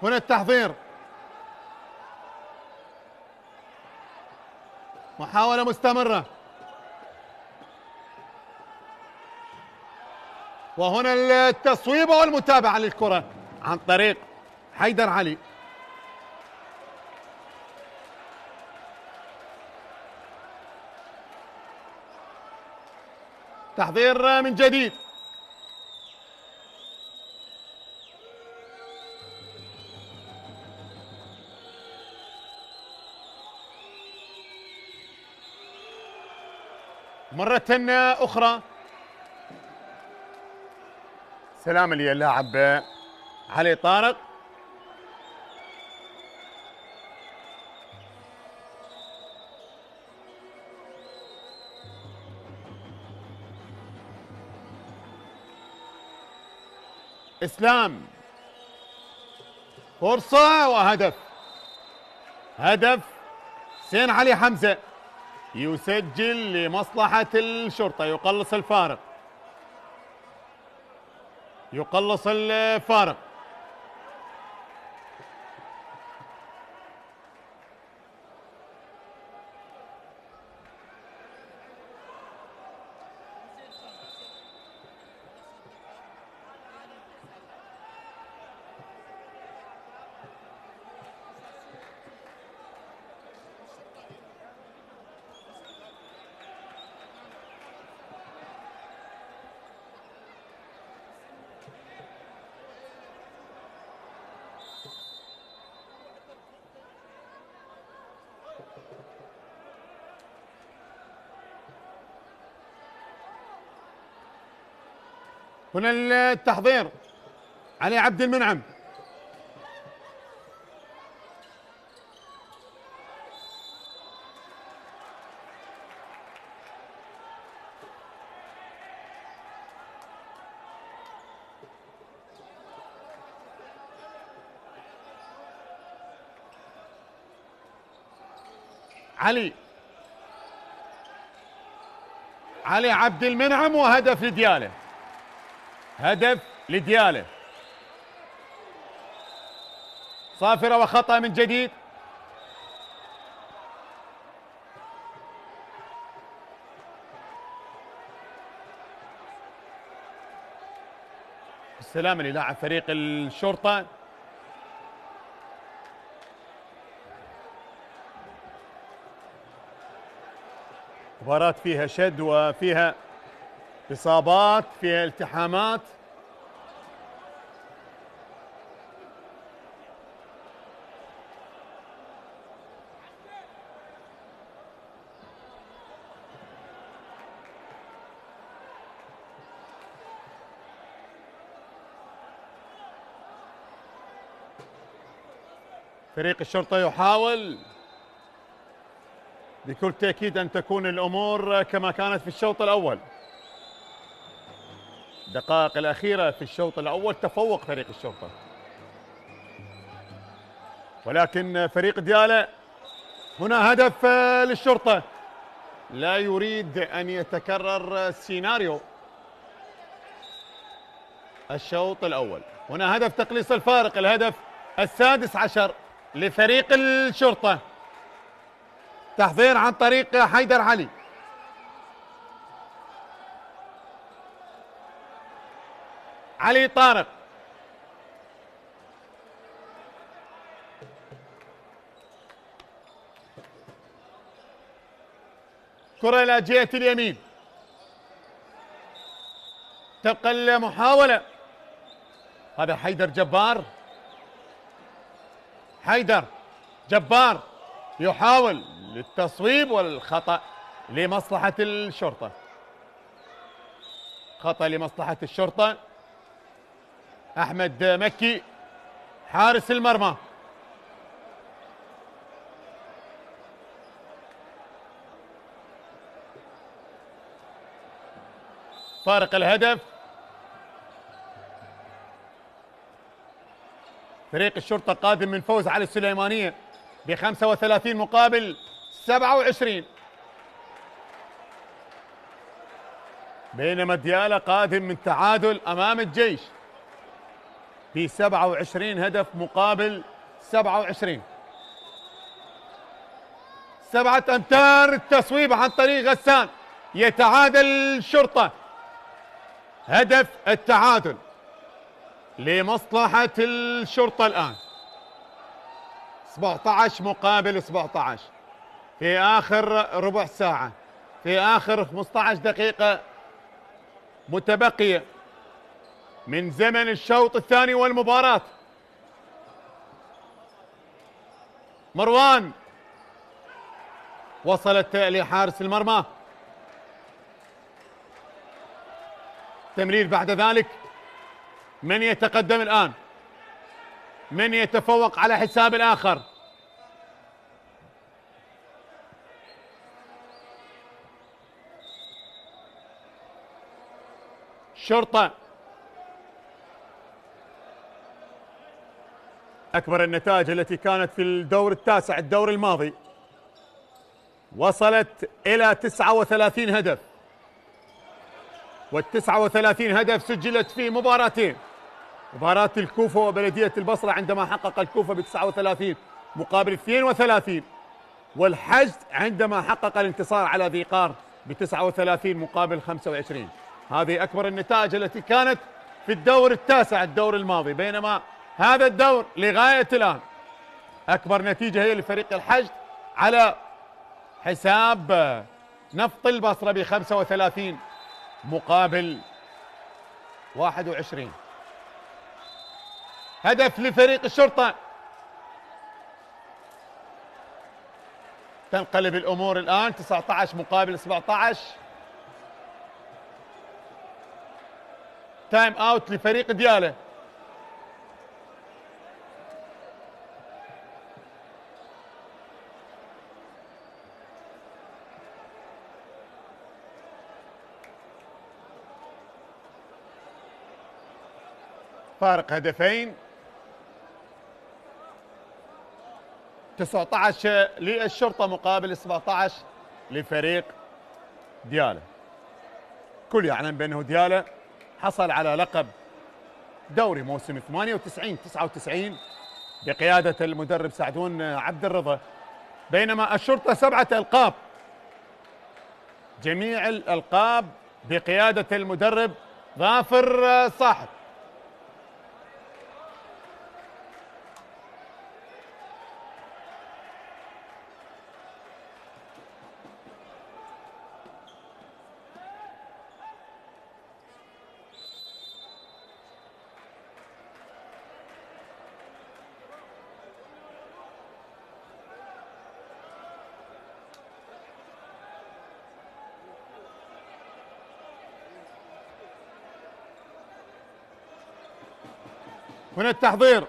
هنا التحضير، محاولة مستمرة، وهنا التصويبة والمتابعة للكرة عن طريق حيدر علي. تحضير من جديد، مرة أخرى. سلام لي اللاعب علي طارق، اسلام، فرصة وهدف، هدف حسين علي حمزة يسجل لمصلحة الشرطة، يقلص الفارق، يقلص الفارق. هنا التحضير، علي عبد المنعم، علي عبد المنعم، وهدف لدياله، هدف لدياله. صافرة وخطأ من جديد، السلامة للاعب فريق الشرطة. مباراة فيها شد وفيها إصابات، فيها التحامات. فريق الشرطة يحاول بكل تأكيد أن تكون الأمور كما كانت في الشوط الأول. الدقائق الأخيرة في الشوط الأول تفوق فريق الشرطة، ولكن فريق ديالى هنا هدف للشرطة، لا يريد أن يتكرر سيناريو الشوط الأول. هنا هدف تقليص الفارق، الهدف السادس عشر لفريق الشرطة. تحضير عن طريق حيدر علي، علي طارق، كرة إلى جهة اليمين، تبقى المحاولة. هذا حيدر جبار، حيدر جبار يحاول للتصويب والخطأ لمصلحة الشرطة، خطأ لمصلحة الشرطة. أحمد مكي حارس المرمى. فارق الهدف فريق الشرطة قادم من فوز على السليمانية ب35 مقابل 27، بينما ديالا قادم من تعادل أمام الجيش ب27 هدف مقابل 27. 7 أمتار التصويب عن طريق غسان، يتعادل الشرطة، هدف التعادل لمصلحة الشرطة الآن 17 مقابل 17 في آخر ربع ساعة، في آخر 15 دقيقة متبقية من زمن الشوط الثاني والمباراة. مروان وصلت لحارس المرمى، تمرير بعد ذلك. من يتقدم الآن؟ من يتفوق على حساب الآخر؟ شرطة. أكبر النتائج التي كانت في الدور التاسع الدور الماضي وصلت إلى 39 هدف، وال39 هدف سجلت في مباراتين، مباراة الكوفة وبلدية البصرة عندما حقق الكوفة ب39 مقابل 32، والحشد عندما حقق الانتصار على ذي قار ب39 مقابل 25. هذه أكبر النتائج التي كانت في الدور التاسع الدور الماضي، بينما هذا الدور لغاية الآن أكبر نتيجة هي لفريق الحشد على حساب نفط البصرة ب35 مقابل 21. هدف لفريق الشرطة. تنقلب الأمور الآن 19 مقابل 17. تايم اوت لفريق دياله. فارق هدفين، 19 للشرطة مقابل 17 لفريق دياله. كل يعلم بأنه دياله حصل على لقب دوري موسم 98-99 بقيادة المدرب سعدون عبد الرضا، بينما الشرطة 7 ألقاب، جميع الألقاب بقيادة المدرب ظافر صاحب. هنا التحضير.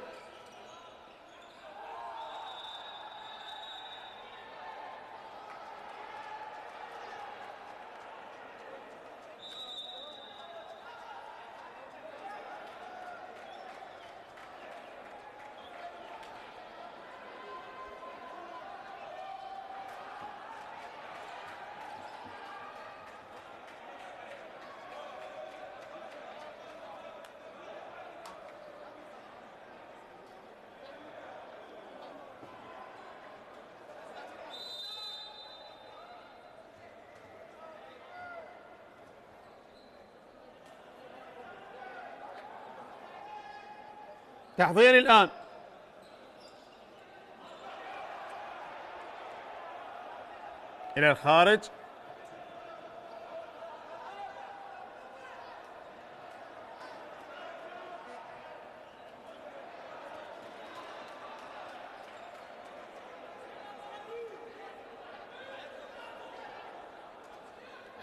تحضير الآن. إلى الخارج.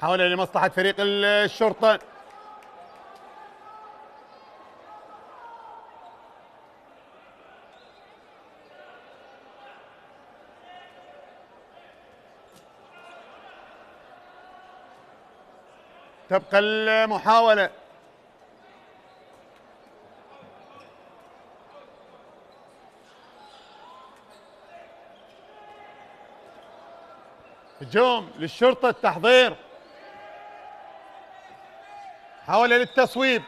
حول لمصلحة فريق الشرطة. تبقى المحاولة. هجوم للشرطة، التحضير، محاولة للتصويب،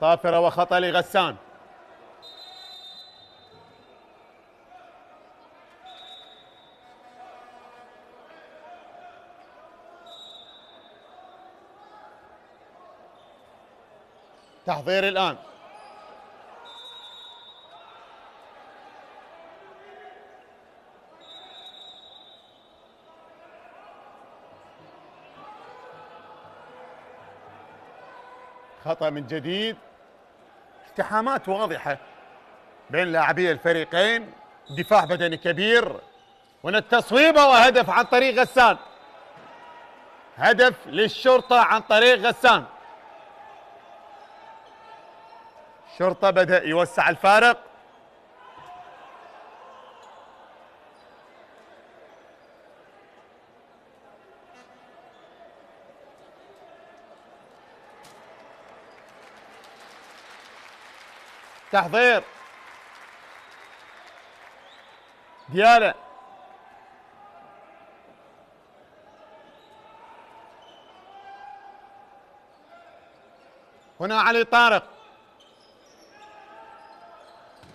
صافرة وخطأ لغسان. تحضير الآن. خطأ من جديد. التحامات واضحة بين لاعبي الفريقين، دفاع بدني كبير. هنا التصويبة وهدف عن طريق غسان، هدف للشرطة عن طريق غسان. الشرطة بدأ يوسع الفارق. تحضير ديالا، هنا علي طارق،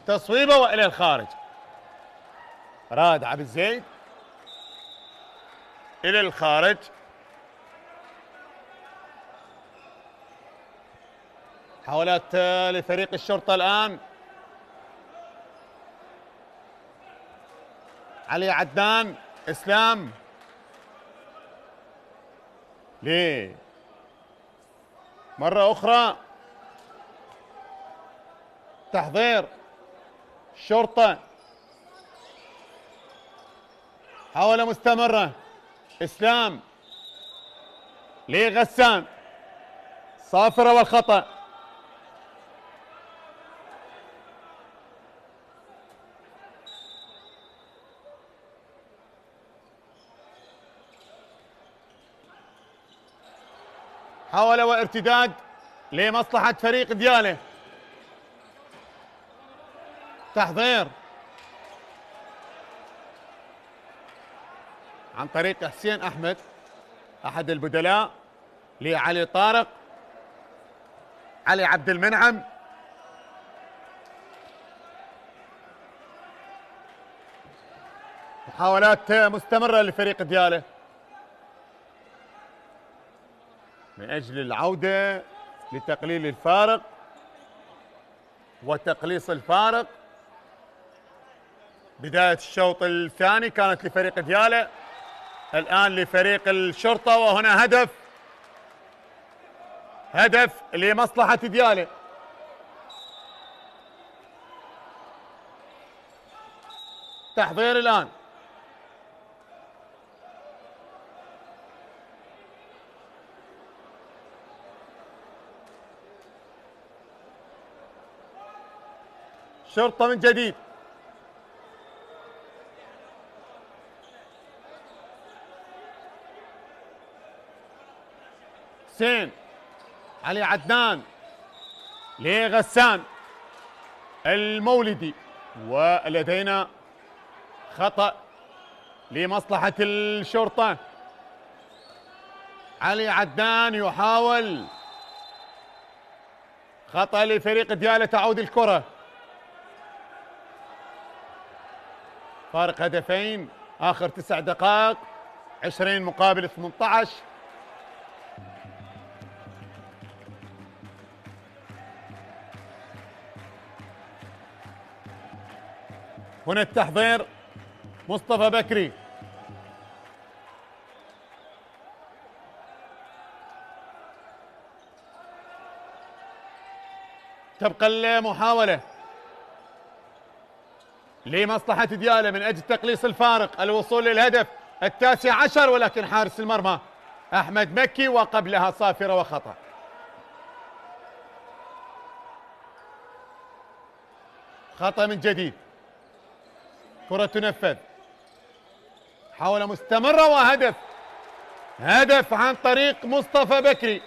تصويبه والى الخارج. راد عبد الزيد الى الخارج. محاولات لفريق الشرطة الآن. علي عدنان، إسلام، ليه مرة أخرى. تحضير الشرطة، محاولة مستمرة. إسلام لغسان، صافرة والخطأ. حاول وارتداد لمصلحة فريق دياله. تحضير عن طريق حسين أحمد أحد البدلاء لعلي طارق. علي عبد المنعم، محاولات مستمرة لفريق دياله من أجل العودة لتقليل الفارق وتقليص الفارق. بداية الشوط الثاني كانت لفريق دياله، الآن لفريق الشرطة، وهنا هدف لمصلحة دياله. تحضير الآن. شرطة من جديد. حسين، علي عدنان لغسان، المولدي، ولدينا خطأ لمصلحة الشرطة. علي عدنان يحاول، خطأ لفريق ديالة، تعود الكرة. فارق هدفين، آخر 9 دقائق، 20 مقابل 18. هنا التحضير مصطفى بكري، تبقى المحاولة لمصلحة ديالة من أجل تقليص الفارق، الوصول للهدف 19، ولكن حارس المرمى أحمد مكي، وقبلها صافرة وخطأ. خطأ من جديد، كرة تنفذ، محاولة مستمرة وهدف هدف عن طريق مصطفى بكري.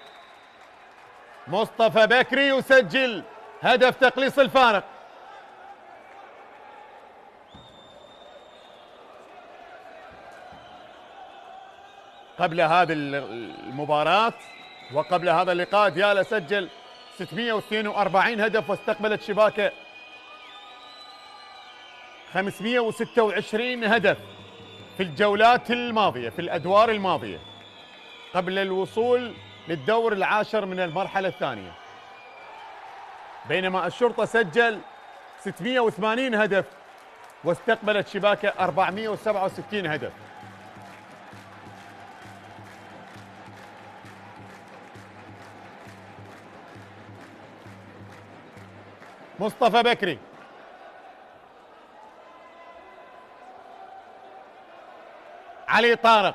مصطفى بكري يسجل هدف تقليص الفارق. قبل هذه المباراة وقبل هذا اللقاء ديالا سجل 642 هدف واستقبلت شباكه 526 هدف في الجولات الماضية، في الأدوار الماضية قبل الوصول للدور العاشر من المرحلة الثانية. بينما الشرطة سجل 680 هدف واستقبلت شباكه 467 هدف. مصطفى بكري علي طارق،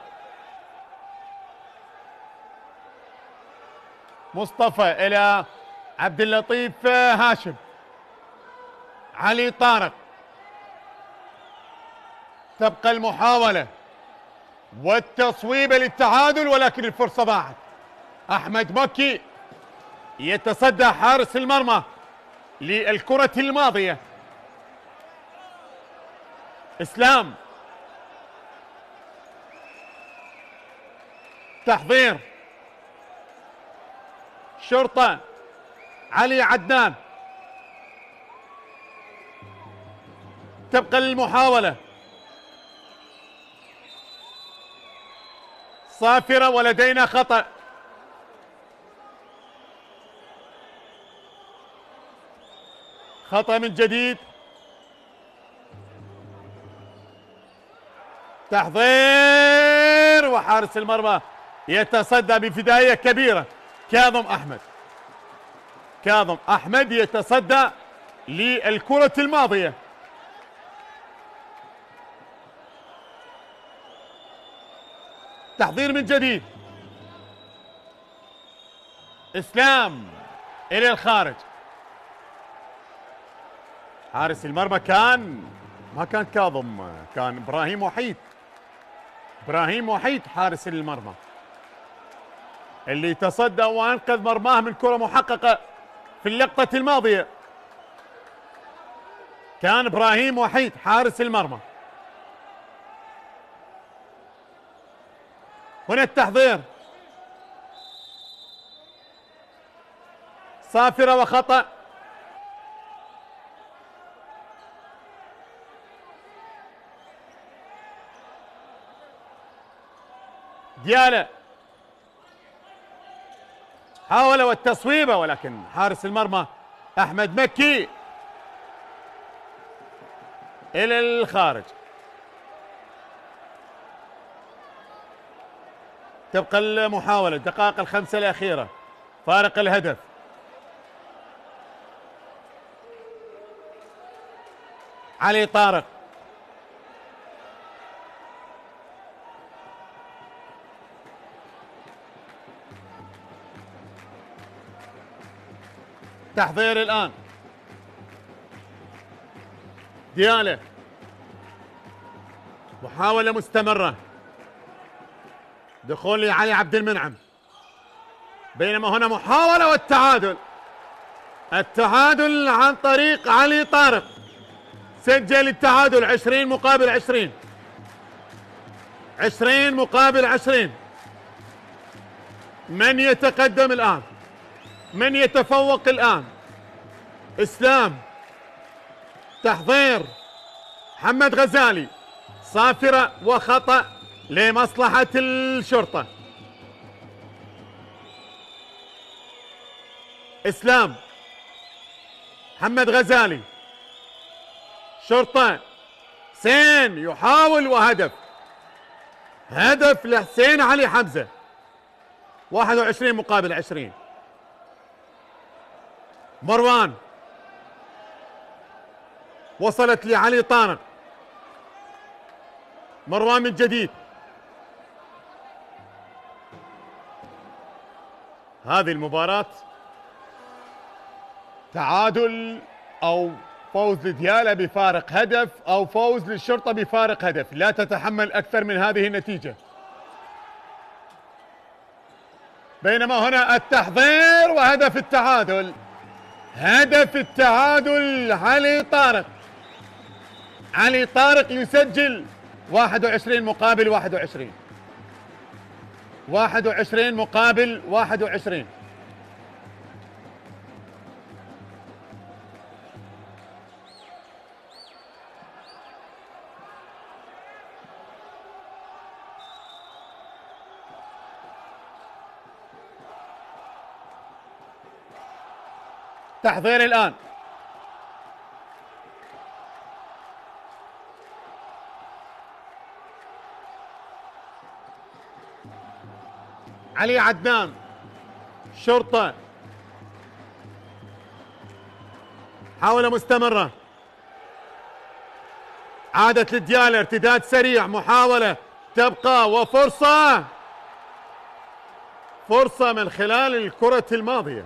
مصطفى إلى عبد اللطيف هاشم، علي طارق، تبقى المحاولة والتصويب للتعادل ولكن الفرصة ضاعت. أحمد مكي يتصدى حارس المرمى للكرة الماضية. إسلام، تحضير، شرطة، علي عدنان، تبقى المحاولة، صافرة ولدينا خطأ. خطأ من جديد، تحضير، وحارس المرمى يتصدى بفدائية كبيرة. كاظم أحمد يتصدى للكرة الماضية. تحضير من جديد، إسلام إلى الخارج. حارس المرمى ما كان كاظم، كان إبراهيم وحيد حارس المرمى اللي تصدى وأنقذ مرماه من كرة محققة في اللقطة الماضية. كان إبراهيم وحيد حارس المرمى. هنا التحضير، صافرة وخطأ. ديالا حاول والتصويبة ولكن حارس المرمى أحمد مكي إلى الخارج. تبقى المحاولة، الدقائق الخمسة الأخيرة، فارق الهدف. علي طارق، تحضير الآن، ديالا، محاولة مستمرة، دخول لعلي عبد المنعم، بينما هنا محاولة التعادل عن طريق علي طارق. سجل التعادل 20 مقابل 20. 20 مقابل 20. من يتقدم الآن؟ من يتفوق الآن؟ إسلام، تحضير، محمد غزالي، صافرة وخطأ لمصلحة الشرطة. إسلام، محمد غزالي، شرطة، حسين يحاول وهدف. هدف لحسين علي حمزة. 21 مقابل 20. مروان، وصلت لعلي طارق. مروان من جديد. هذه المباراة تعادل أو فوز لديالا بفارق هدف أو فوز للشرطة بفارق هدف، لا تتحمل أكثر من هذه النتيجة. بينما هنا التحضير وهدف التعادل. هدف التعادل علي طارق. علي طارق يسجل 21 مقابل 21. 21 مقابل 21. تحضير الآن. علي عدنان شرطة، حاولة مستمرة، عادت للديالة، ارتداد سريع، محاولة تبقى وفرصة، فرصة من خلال الكرة الماضية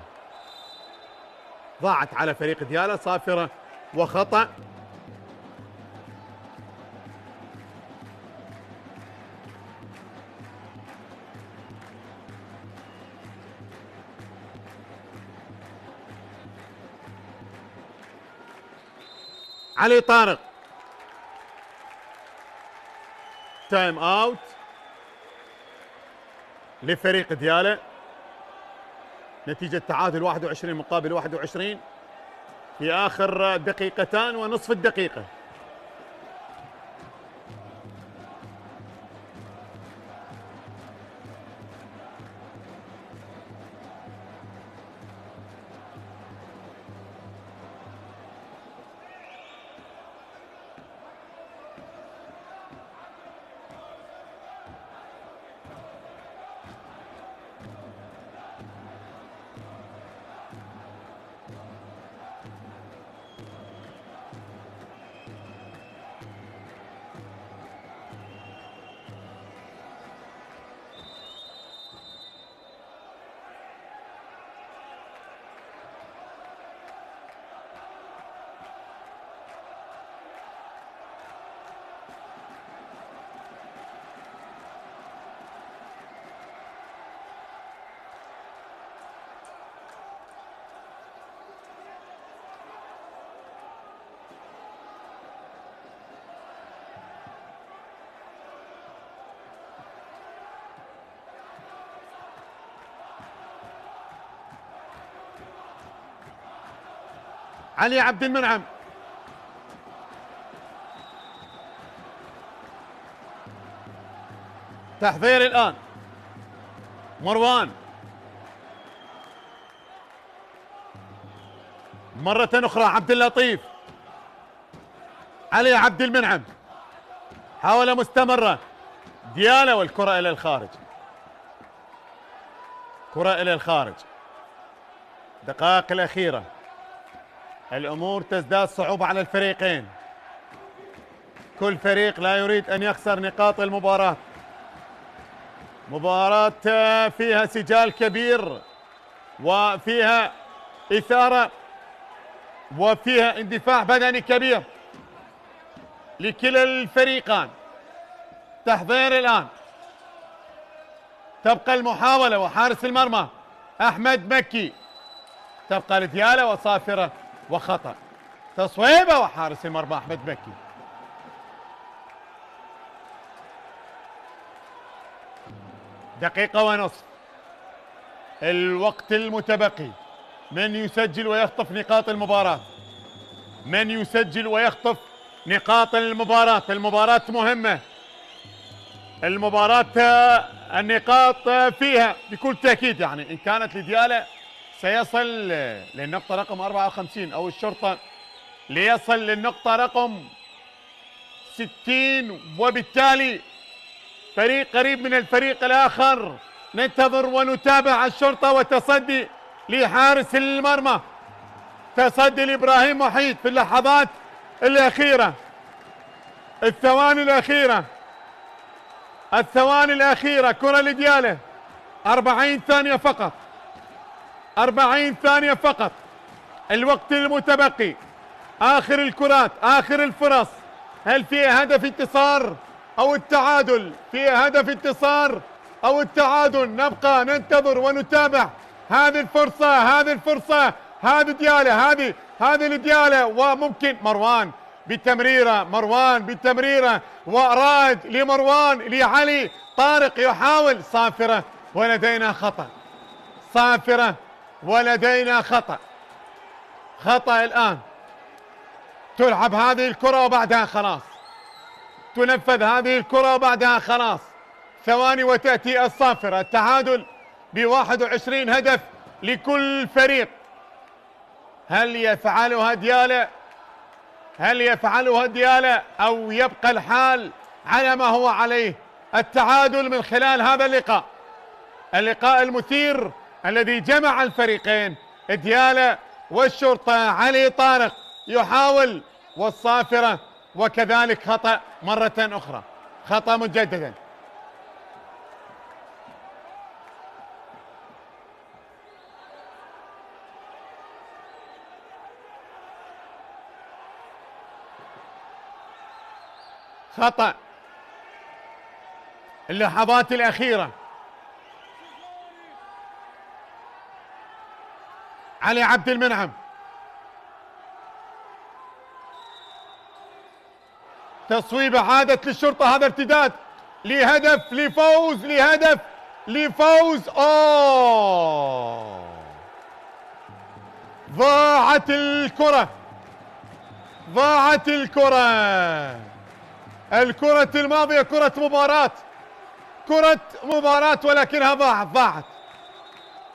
ضاعت على فريق ديالة، صافرة وخطأ. علي طارق تايم اوت لفريق ديالة، نتيجة تعادل 21 مقابل 21 في آخر دقيقتان ونصف الدقيقة. علي عبد المنعم تحضير الآن. مروان مرة أخرى، عبد اللطيف، علي عبد المنعم، حاولة مستمرة، ديالة والكرة إلى الخارج، كرة إلى الخارج. دقائق الأخيرة الأمور تزداد صعوبة على الفريقين، كل فريق لا يريد أن يخسر نقاط المباراة. مباراة فيها سجال كبير وفيها إثارة وفيها اندفاع بدني كبير لكلا الفريقان. تحضير الآن، تبقى المحاولة وحارس المرمى أحمد مكي، تبقى لديالة وصافرة وخطأ. تصويبة وحارس المرمى أحمد مكي. دقيقة ونصف الوقت المتبقي. من يسجل ويخطف نقاط المباراة؟ من يسجل ويخطف نقاط المباراة؟ المباراة مهمة، المباراة النقاط فيها بكل تأكيد، يعني إن كانت لديالة سيصل للنقطة رقم 54 أو الشرطة ليصل للنقطة رقم 60، وبالتالي فريق قريب من الفريق الآخر. ننتظر ونتابع الشرطة وتصدي لحارس المرمى، تصدي لإبراهيم محيط في اللحظات الأخيرة، الثواني الأخيرة، الثواني الأخيرة. كرة لديالة، 40 ثانية فقط، 40 ثانية فقط الوقت المتبقي. آخر الكرات، آخر الفرص، هل فيها هدف انتصار أو التعادل؟ فيها هدف انتصار أو التعادل. نبقى ننتظر ونتابع هذه الفرصة. هذه ديالة، هذه لديالة، وممكن مروان بتمريرة وأراد لمروان لعلي طارق يحاول. صافرة ولدينا خطأ. خطأ الآن. تلعب هذه الكرة وبعدها خلاص، تنفذ هذه الكرة وبعدها خلاص. ثواني وتأتي الصافرة. التعادل ب21 هدف لكل فريق. هل يفعلها ديالة أو يبقى الحال على ما هو عليه؟ التعادل من خلال هذا اللقاء المثير الذي جمع الفريقين. ديالة والشرطة. علي طارق يحاول، والصافرة، وكذلك خطأ مرة أخرى، خطأ مجددا. خطأ. اللحظات الأخيرة. علي عبد المنعم. تصويبة عادت للشرطة. هذا ارتداد لهدف لفوز. ضاعت الكرة. الكرة الماضية كرة مباراة ولكنها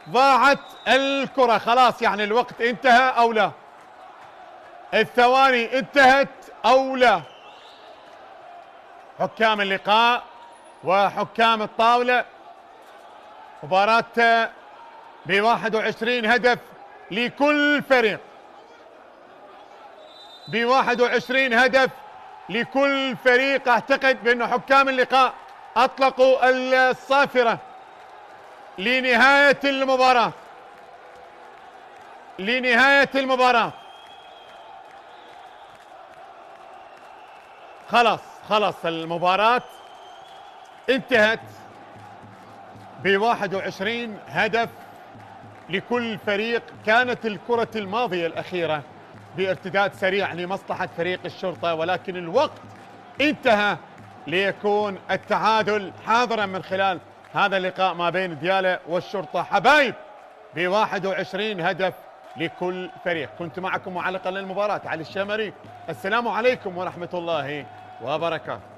ضاعت الكرة. خلاص يعني الوقت انتهى أو لا؟ الثواني انتهت أو لا؟ حكام اللقاء وحكام الطاولة. مباراة ب21 هدف لكل فريق، ب21 هدف لكل فريق. اعتقد بأن حكام اللقاء اطلقوا الصافرة لنهاية المباراة. خلاص المباراة انتهت ب21 هدف لكل فريق. كانت الكرة الماضية الأخيرة بارتداد سريع لمصلحة فريق الشرطة، ولكن الوقت انتهى ليكون التعادل حاضرا من خلال هذا اللقاء ما بين ديالة والشرطة. حبايب ب21 هدف لكل فريق. كنت معكم معلقا للمباراة علي الشامري. السلام عليكم ورحمة الله وبركاته.